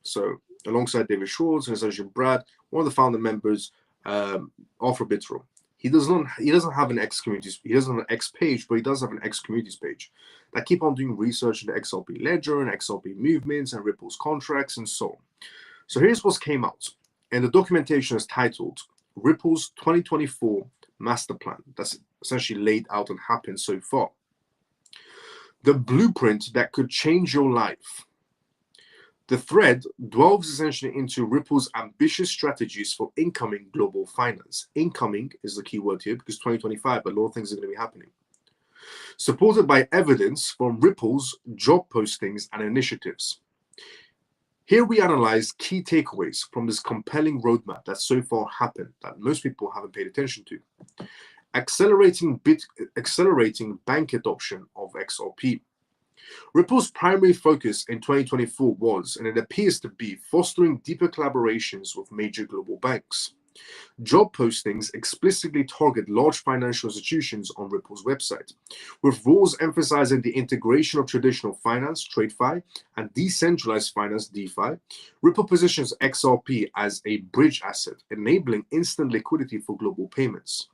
So alongside David Schwartz and essentially Brad, one of the founder members, Arthur BitRo. He doesn't have an X communities. He doesn't have an X page, but he does have an X communities page that keep on doing research into XRP ledger and XRP movements and Ripple's contracts and so on. So here's what came out. And the documentation is titled Ripple's 2024 Master Plan. That's essentially laid out and happened so far. The blueprint that could change your life. The thread delves essentially into Ripple's ambitious strategies for incoming global finance. Incoming is the key word here because 2025, a lot of things are going to be happening. Supported by evidence from Ripple's job postings and initiatives. Here we analyze key takeaways from this compelling roadmap that so far happened that most people haven't paid attention to. Accelerating bank adoption of XRP. Ripple's primary focus in 2024 was, and it appears to be, fostering deeper collaborations with major global banks. Job postings explicitly target large financial institutions on Ripple's website, with rules emphasizing the integration of traditional finance, TradeFi, and decentralized finance, DeFi. Ripple positions XRP as a bridge asset, enabling instant liquidity for global payments.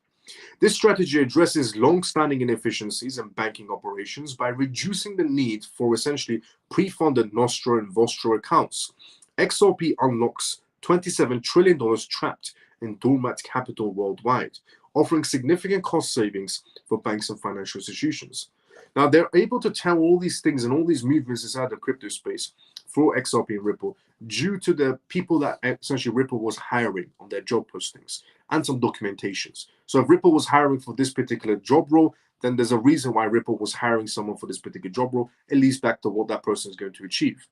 This strategy addresses long-standing inefficiencies in banking operations by reducing the need for essentially pre-funded Nostro and Vostro accounts. XRP unlocks $27 trillion trapped in dormant capital worldwide, offering significant cost savings for banks and financial institutions. Now, they're able to tell all these things and all these movements inside the crypto space for XRP and Ripple due to the people that essentially Ripple was hiring on their job postings and some documentations. So if Ripple was hiring for this particular job role, then there's a reason why Ripple was hiring someone for this particular job role. It leads back to what that person is going to achieve.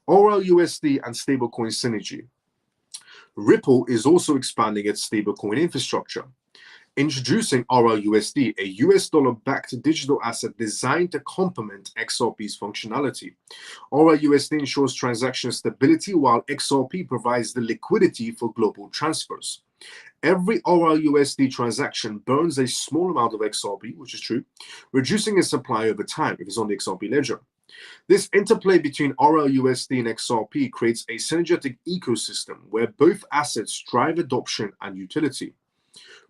RLUSD and stablecoin synergy. Ripple is also expanding its stablecoin infrastructure, introducing RLUSD, a US dollar-backed digital asset designed to complement XRP's functionality. RLUSD ensures transaction stability, while XRP provides the liquidity for global transfers. Every RLUSD transaction burns a small amount of XRP, which is true, reducing its supply over time if it's on the XRP ledger. This interplay between RLUSD and XRP creates a synergetic ecosystem where both assets drive adoption and utility.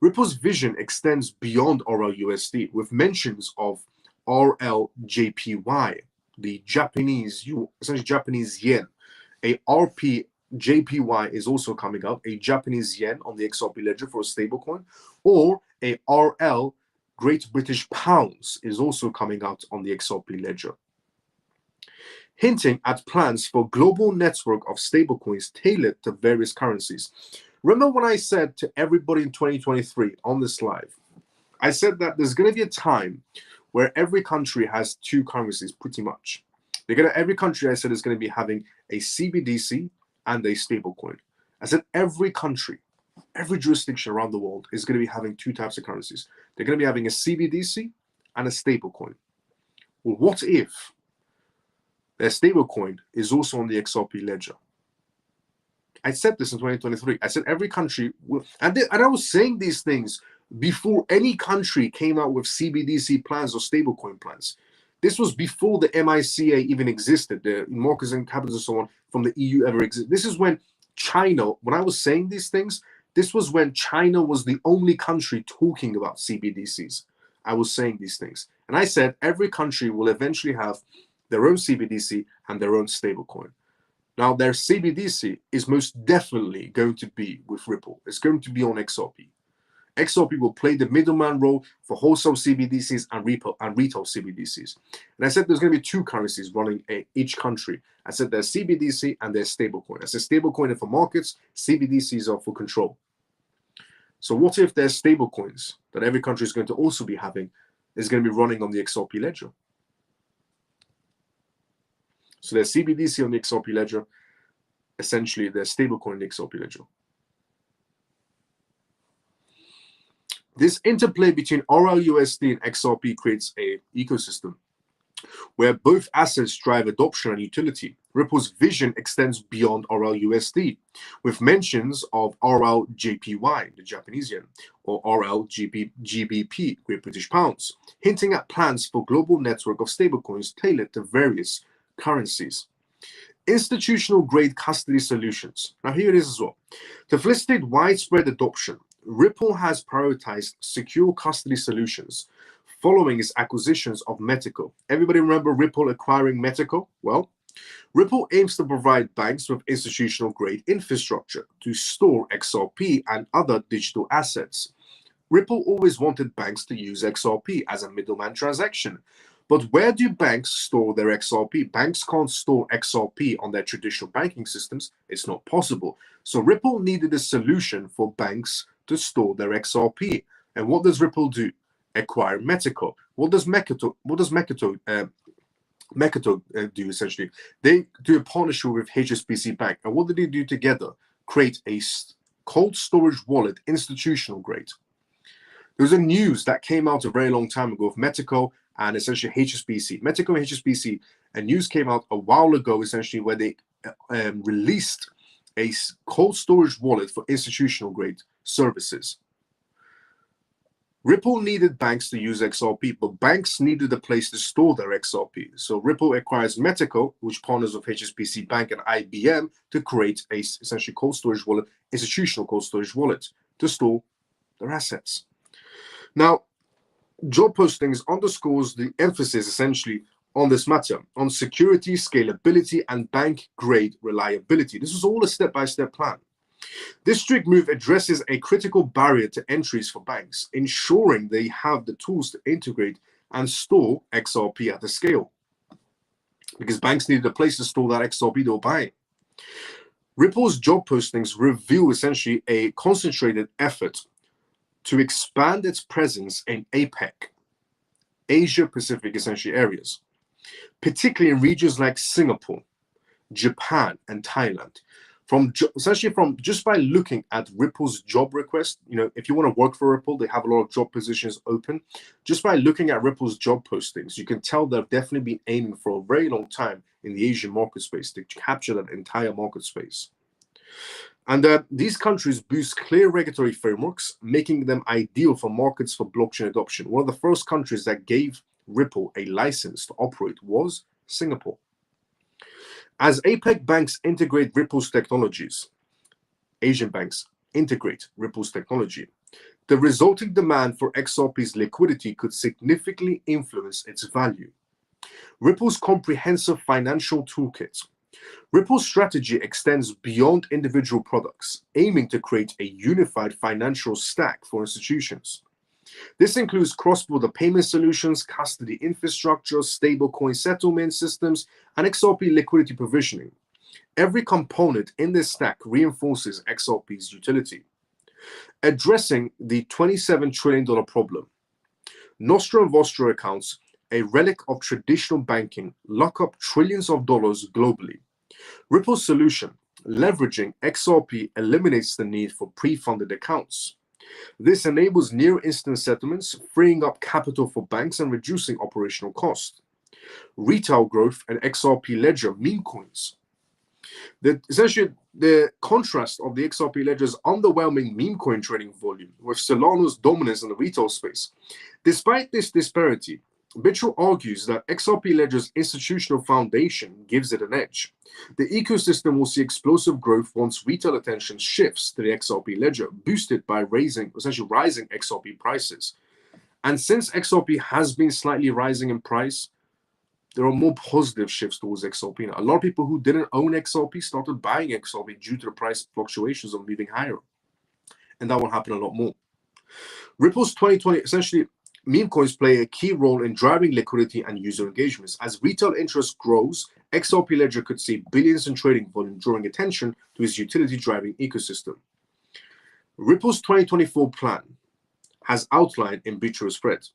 Ripple's vision extends beyond RLUSD with mentions of RLJPY, the Japanese, essentially Japanese yen. A RPJPY is also coming up, a Japanese yen on the XRP ledger for a stablecoin, or a RL Great British Pounds is also coming out on the XRP ledger, hinting at plans for a global network of stablecoins tailored to various currencies. Remember when I said to everybody in 2023 on this live, I said that there's going to be a time where every country has two currencies, pretty much. Every country, I said, is going to be having a CBDC and a stablecoin. I said every country, every jurisdiction around the world is going to be having two types of currencies. They're going to be having a CBDC and a stablecoin. Well, what if their stablecoin is also on the XRP ledger? I said this in 2023. I said every country will, and I was saying these things before any country came out with CBDC plans or stablecoin plans. This was before the MICA even existed, the markets and capitals and so on from the EU ever existed. This is when China, when I was saying these things, this was when China was the only country talking about CBDCs. I was saying these things. And I said every country will eventually have their own CBDC and their own stablecoin. Now, their CBDC is most definitely going to be with Ripple. It's going to be on XRP. XRP will play the middleman role for wholesale CBDCs and retail CBDCs. And I said there's going to be two currencies running each country. I said there's CBDC and there's stablecoin. I said stablecoin are for markets, CBDCs are for control. So what if there's stablecoins that every country is going to also be having, is going to be running on the XRP ledger? So there's CBDC on the XRP ledger. Essentially, there's stablecoin on the XRP ledger. This interplay between RLUSD and XRP creates an ecosystem where both assets drive adoption and utility. Ripple's vision extends beyond RLUSD, with mentions of RLJPY, the Japanese yen, or RLGBP, Great British Pounds, hinting at plans for a global network of stablecoins tailored to various currencies. Institutional grade custody solutions. Now here it is as well. To facilitate widespread adoption, Ripple has prioritized secure custody solutions following its acquisitions of Metico. Everybody remember Ripple acquiring Metico? Well, Ripple aims to provide banks with institutional grade infrastructure to store XRP and other digital assets. Ripple always wanted banks to use XRP as a middleman transaction. But where do banks store their XRP? Banks can't store XRP on their traditional banking systems. It's not possible. So Ripple needed a solution for banks to store their XRP. And what does Ripple do? Acquire Metico. What does Metico do essentially? They do a partnership with HSBC Bank. And what did they do together? Create a cold storage wallet, institutional grade. There was a news that came out a very long time ago of Metico and essentially HSBC. Metico and HSBC, a news came out a while ago essentially where they released a cold storage wallet for institutional grade services. Ripple needed banks to use XRP, but banks needed a place to store their XRP. So Ripple acquires Metico, which partners with HSBC Bank and IBM to create a essentially cold storage wallet, institutional cold storage wallet to store their assets. Now, job postings underscores the emphasis essentially on this matter, on security, scalability, and bank-grade reliability. This is all a step-by-step plan. This strict move addresses a critical barrier to entries for banks, ensuring they have the tools to integrate and store XRP at the scale, because banks needed a place to store that XRP they were buying. Ripple's job postings reveal essentially a concentrated effort to expand its presence in APEC, Asia Pacific essentially areas, particularly in regions like Singapore, Japan, and Thailand. Essentially from just by looking at Ripple's job request, if you want to work for Ripple, they have a lot of job positions open. Just by looking at Ripple's job postings, you can tell they've definitely been aiming for a very long time in the Asian market space to capture that entire market space. And these countries boost clear regulatory frameworks, making them ideal for markets for blockchain adoption. One of the first countries that gave Ripple a license to operate was Singapore. As APEC banks integrate Ripple's technologies, Asian banks integrate Ripple's technology, the resulting demand for XRP's liquidity could significantly influence its value. Ripple's comprehensive financial toolkit. Ripple's strategy extends beyond individual products, aiming to create a unified financial stack for institutions. This includes cross-border payment solutions, custody infrastructure, stablecoin settlement systems, and XRP liquidity provisioning. Every component in this stack reinforces XRP's utility. Addressing the $27 trillion problem. Nostra and Vostra accounts, a relic of traditional banking, lock up trillions of dollars globally. Ripple's solution, leveraging XRP, eliminates the need for pre-funded accounts. This enables near-instant settlements, freeing up capital for banks and reducing operational costs. Retail growth and XRP ledger meme coins. Essentially, the contrast of the XRP ledger's underwhelming meme coin trading volume with Solana's dominance in the retail space. Despite this disparity, Bitro argues that XRP ledger's institutional foundation gives it an edge. The ecosystem will see explosive growth once retail attention shifts to the XRP ledger, boosted by essentially rising XRP prices. And since XRP has been slightly rising in price, there are more positive shifts towards XRP. Now, a lot of people who didn't own XRP started buying XRP due to the price fluctuations of moving higher. And that will happen a lot more. Ripple's 2020, essentially, meme coins play a key role in driving liquidity and user engagements. As retail interest grows, XRP Ledger could see billions in trading volume, drawing attention to its utility-driving ecosystem. Ripple's 2024 plan, has outlined in Bitro Spread,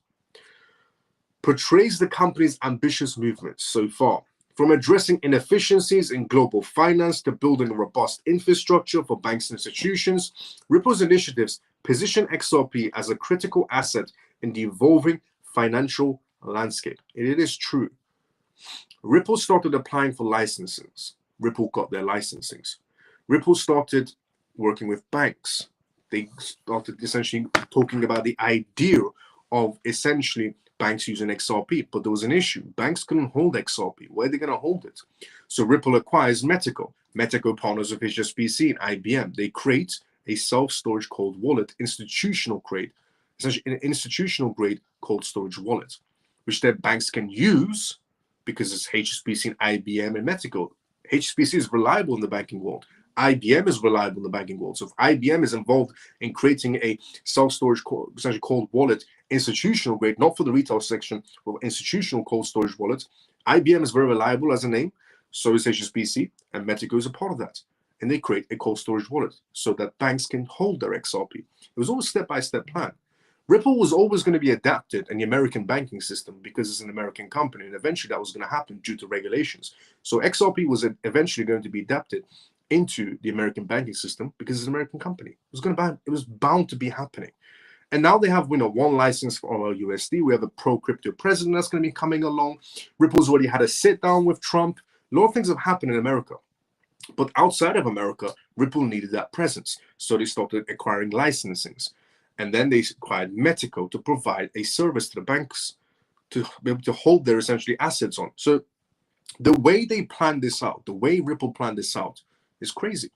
portrays the company's ambitious movements so far, from addressing inefficiencies in global finance to building a robust infrastructure for banks and institutions. Ripple's initiatives position XRP as a critical asset in the evolving financial landscape. It is true. Ripple started applying for licenses. Ripple got their licensings. Ripple started working with banks. They started essentially talking about the idea of essentially banks using XRP, but there was an issue. Banks couldn't hold XRP. Where are they going to hold it? So Ripple acquires Metaco. Metaco partners with HSBC and IBM. They create a self-storage cold wallet, institutional grade, essentially an institutional grade cold storage wallet, which their banks can use because it's HSBC and IBM and Metaco. HSBC is reliable in the banking world. IBM is reliable in the banking world. So if IBM is involved in creating a self-storage, essentially cold wallet, institutional grade, not for the retail section, but institutional cold storage wallet, IBM is very reliable as a name. So is HSBC, and Metaco is a part of that. And they create a cold storage wallet so that banks can hold their XRP. It was always a step-by-step plan. Ripple was always going to be adapted in the American banking system because it's an American company, and eventually that was going to happen due to regulations. So XRP was eventually going to be adapted into the American banking system because it's an American company. It was bound to be happening. And now they have one license for USD. We have a pro-crypto president that's going to be coming along. Ripple's already had a sit-down with Trump. A lot of things have happened in America. But outside of America, Ripple needed that presence. So they started acquiring licensings. And then they acquired Metaco to provide a service to the banks to be able to hold their essentially assets on. So the way they planned this out, the way Ripple planned this out, is crazy.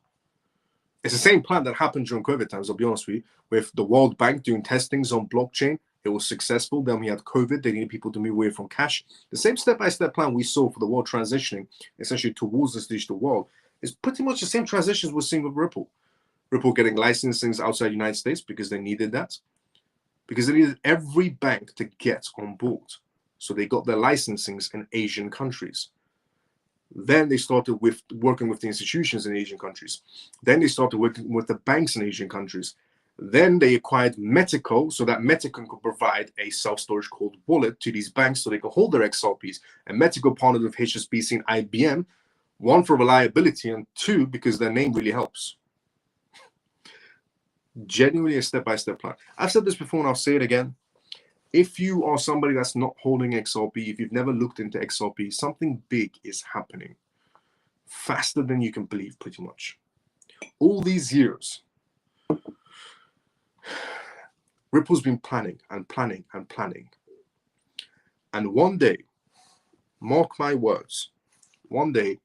It's the same plan that happened during COVID times, I'll be honest with you, with the World Bank doing testings on blockchain. It was successful. Then we had COVID. They needed people to move away from cash. The same step-by-step plan we saw for the world transitioning essentially towards this digital world is pretty much the same transitions we're seeing with Ripple. Ripple getting licensings outside the United States because they needed that. Because they needed every bank to get on board. So they got their licensings in Asian countries. Then they started working with the institutions in Asian countries. Then they started working with the banks in Asian countries. Then they acquired Metico, so that Metico could provide a self-storage cold wallet to these banks so they could hold their XRPs. And Metico partnered with HSBC and IBM, one, for reliability, and two, because their name really helps. Genuinely a step-by-step plan. I've said this before and I'll say it again. If you are somebody that's not holding XRP, if you've never looked into XRP, something big is happening faster than you can believe, pretty much. All these years, Ripple's been planning and planning and planning. And one day, mark my words, one day,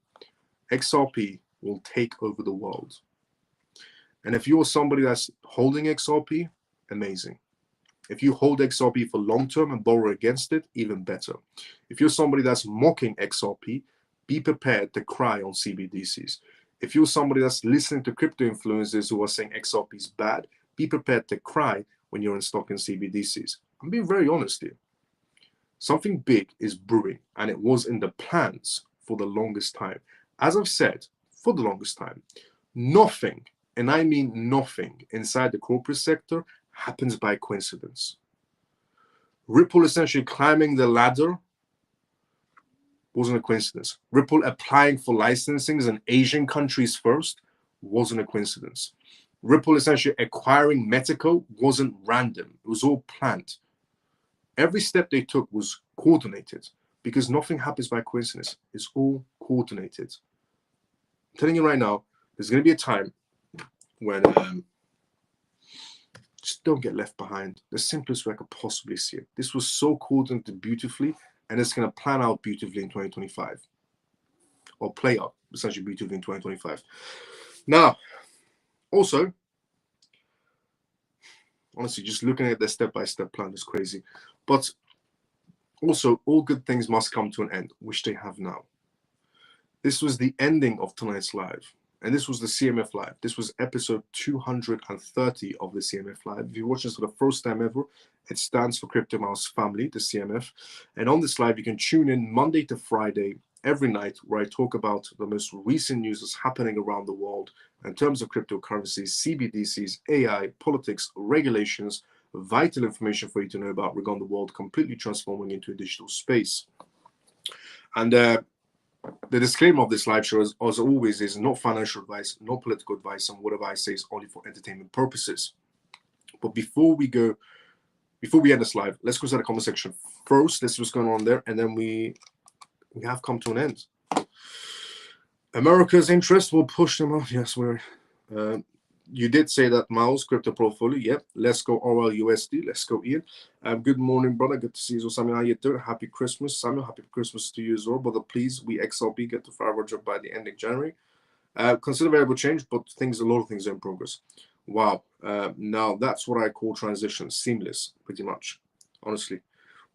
XRP will take over the world. And if you're somebody that's holding XRP, amazing. If you hold XRP for long term and borrow against it, even better. If you're somebody that's mocking XRP, be prepared to cry on CBDCs. If you're somebody that's listening to crypto influencers who are saying XRP is bad, be prepared to cry when you're in stock in CBDCs. I'm being very honest here. Something big is brewing, and it was in the plans for the longest time. As I've said, for the longest time, nothing, and I mean nothing, inside the corporate sector happens by coincidence. Ripple essentially climbing the ladder wasn't a coincidence. Ripple applying for licensings in Asian countries first wasn't a coincidence. Ripple essentially acquiring Metico wasn't random. It was all planned. Every step they took was coordinated, because nothing happens by coincidence. It's all coordinated. I'm telling you right now, there's going to be a time when just don't get left behind. The simplest way I could possibly see it. This was so coordinated beautifully, and it's going to plan out beautifully in 2025. Or play out essentially beautifully in 2025. Now, also, honestly, just looking at the step-by-step plan is crazy. But also, all good things must come to an end, which they have now. This was the ending of tonight's live. And this was the CMF Live. This was episode 230 of the CMF Live. If you're watching this for the first time ever, it stands for Crypto Mouse Family, the CMF. And on this live, you can tune in Monday to Friday, every night, where I talk about the most recent news that's happening around the world in terms of cryptocurrencies, CBDCs, AI, politics, regulations, vital information for you to know about regarding the world completely transforming into a digital space. And the disclaimer of this live show, as always, is not financial advice, not political advice, and whatever I say is only for entertainment purposes. But before we end this live, let's go to the comment section first. Let's see what's going on there, and then we have come to an end. America's interest will push them out. Yes, you did say that, Miles, crypto portfolio. Yep, let's go RLUSD. Let's go, Ian. Good morning, brother. Good to see you, Samuel. How you doing? Happy Christmas, Samuel. Happy Christmas to you as well, brother. Please, we XRP get to 500 by the end of January. Consider variable change, but a lot of things are in progress. Wow. Now that's what I call transition, seamless, pretty much, honestly.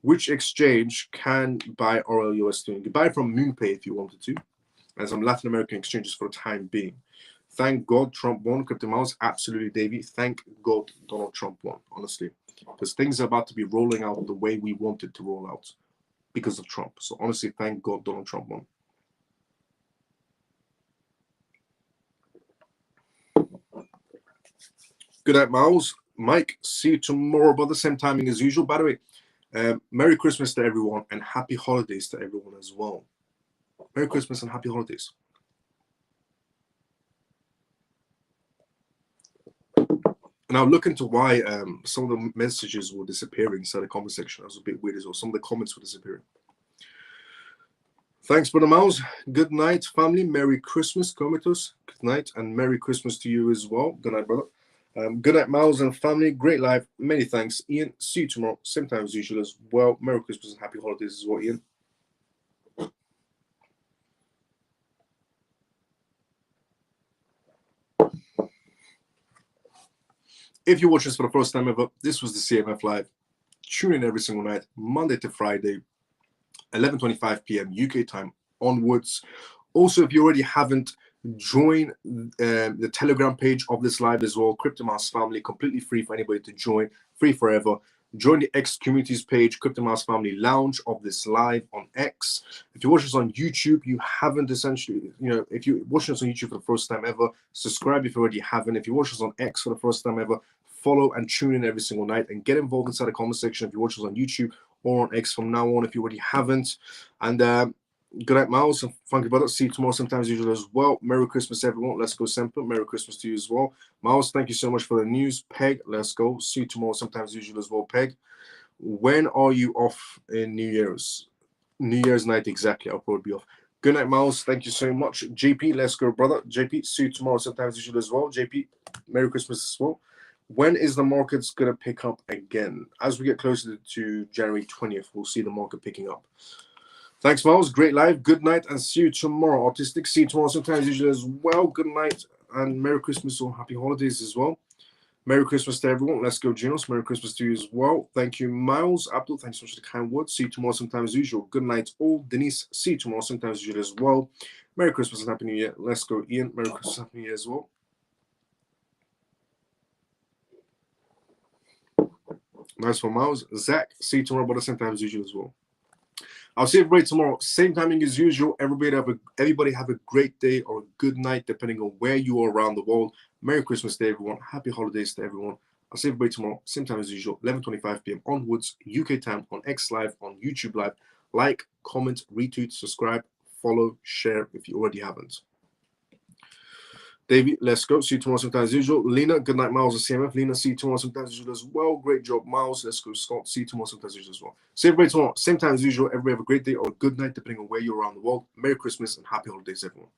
Which exchange can buy RLUSD? You can buy from MoonPay if you wanted to, and some Latin American exchanges for the time being. Thank God Trump won, Crypto Mouse. Absolutely, Davey. Thank God Donald Trump won, honestly. Because things are about to be rolling out the way we wanted to roll out because of Trump. So honestly, thank God Donald Trump won. Good night, Miles. Mike, see you tomorrow about the same timing as usual. By the way, Merry Christmas to everyone and Happy Holidays to everyone as well. Merry Christmas and Happy Holidays. Now, look into why some of the messages were disappearing inside the comment section. That was a bit weird as well. Some of the comments were disappearing. Thanks, Brother Miles. Good night, family. Merry Christmas, Comatose. Good night, and Merry Christmas to you as well. Good night, brother. Good night, Miles and family. Great live. Many thanks, Ian. See you tomorrow, same time as usual as well. Merry Christmas and Happy Holidays as well, Ian. If you're watching this for the first time ever, this was the CMF Live. Tune in every single night, Monday to Friday, 11:25 p.m. UK time onwards. Also, if you already haven't Join the Telegram page of this live as well. CryptoMouse family, completely free for anybody to join, free forever. Join the X communities page, CryptoMouse family lounge of this live on X. If you watch us on YouTube, you haven't essentially, if you watch us on YouTube for the first time ever, subscribe if you already haven't. If you watch us on X for the first time ever, follow and tune in every single night and get involved inside the comment section if you watch us on YouTube or on X from now on if you already haven't. And good night, Miles. And funky brother. See you tomorrow, sometimes usual as well. Merry Christmas, everyone. Let's go, Semper. Merry Christmas to you as well. Miles, thank you so much for the news. Peg, let's go. See you tomorrow, sometimes usual as well. Peg, when are you off in New Year's? New Year's night, exactly. I'll probably be off. Good night, Miles. Thank you so much. JP, let's go, brother. JP, see you tomorrow, sometimes usual as well. JP, Merry Christmas as well. When is the markets going to pick up again? As we get closer to January 20th, we'll see the market picking up. Thanks, Miles. Great live. Good night and see you tomorrow. Autistic, see you tomorrow, sometimes usually as well. Good night and Merry Christmas or Happy Holidays as well. Merry Christmas to everyone. Let's go, Ginos. Merry Christmas to you as well. Thank you, Miles. Abdul, thanks so much for the kind words. See you tomorrow, sometimes as usual. Good night, all. Denise, see you tomorrow, sometimes as usual as well. Merry Christmas and Happy New Year. Let's go, Ian. Merry Christmas and Happy New Year as well. Nice one, Miles. Zach, see you tomorrow, but sometimes as usual as well. I'll see everybody tomorrow, same timing as usual. Everybody have a great day or a good night, depending on where you are around the world. Merry Christmas to everyone. Happy holidays to everyone. I'll see everybody tomorrow, same time as usual, 11:25 p.m. onwards, UK time, on X Live, on YouTube Live. Like, comment, retweet, subscribe, follow, share if you already haven't. David, let's go. See you tomorrow, sometimes as usual. Lena, good night, Miles of CMF. Lena, see you tomorrow, sometimes as usual as well. Great job, Miles. Let's go, Scott. See you tomorrow, sometimes as usual as well. See everybody tomorrow, same time as usual. Everybody have a great day or a good night, depending on where you're around the world. Merry Christmas and Happy Holidays, everyone.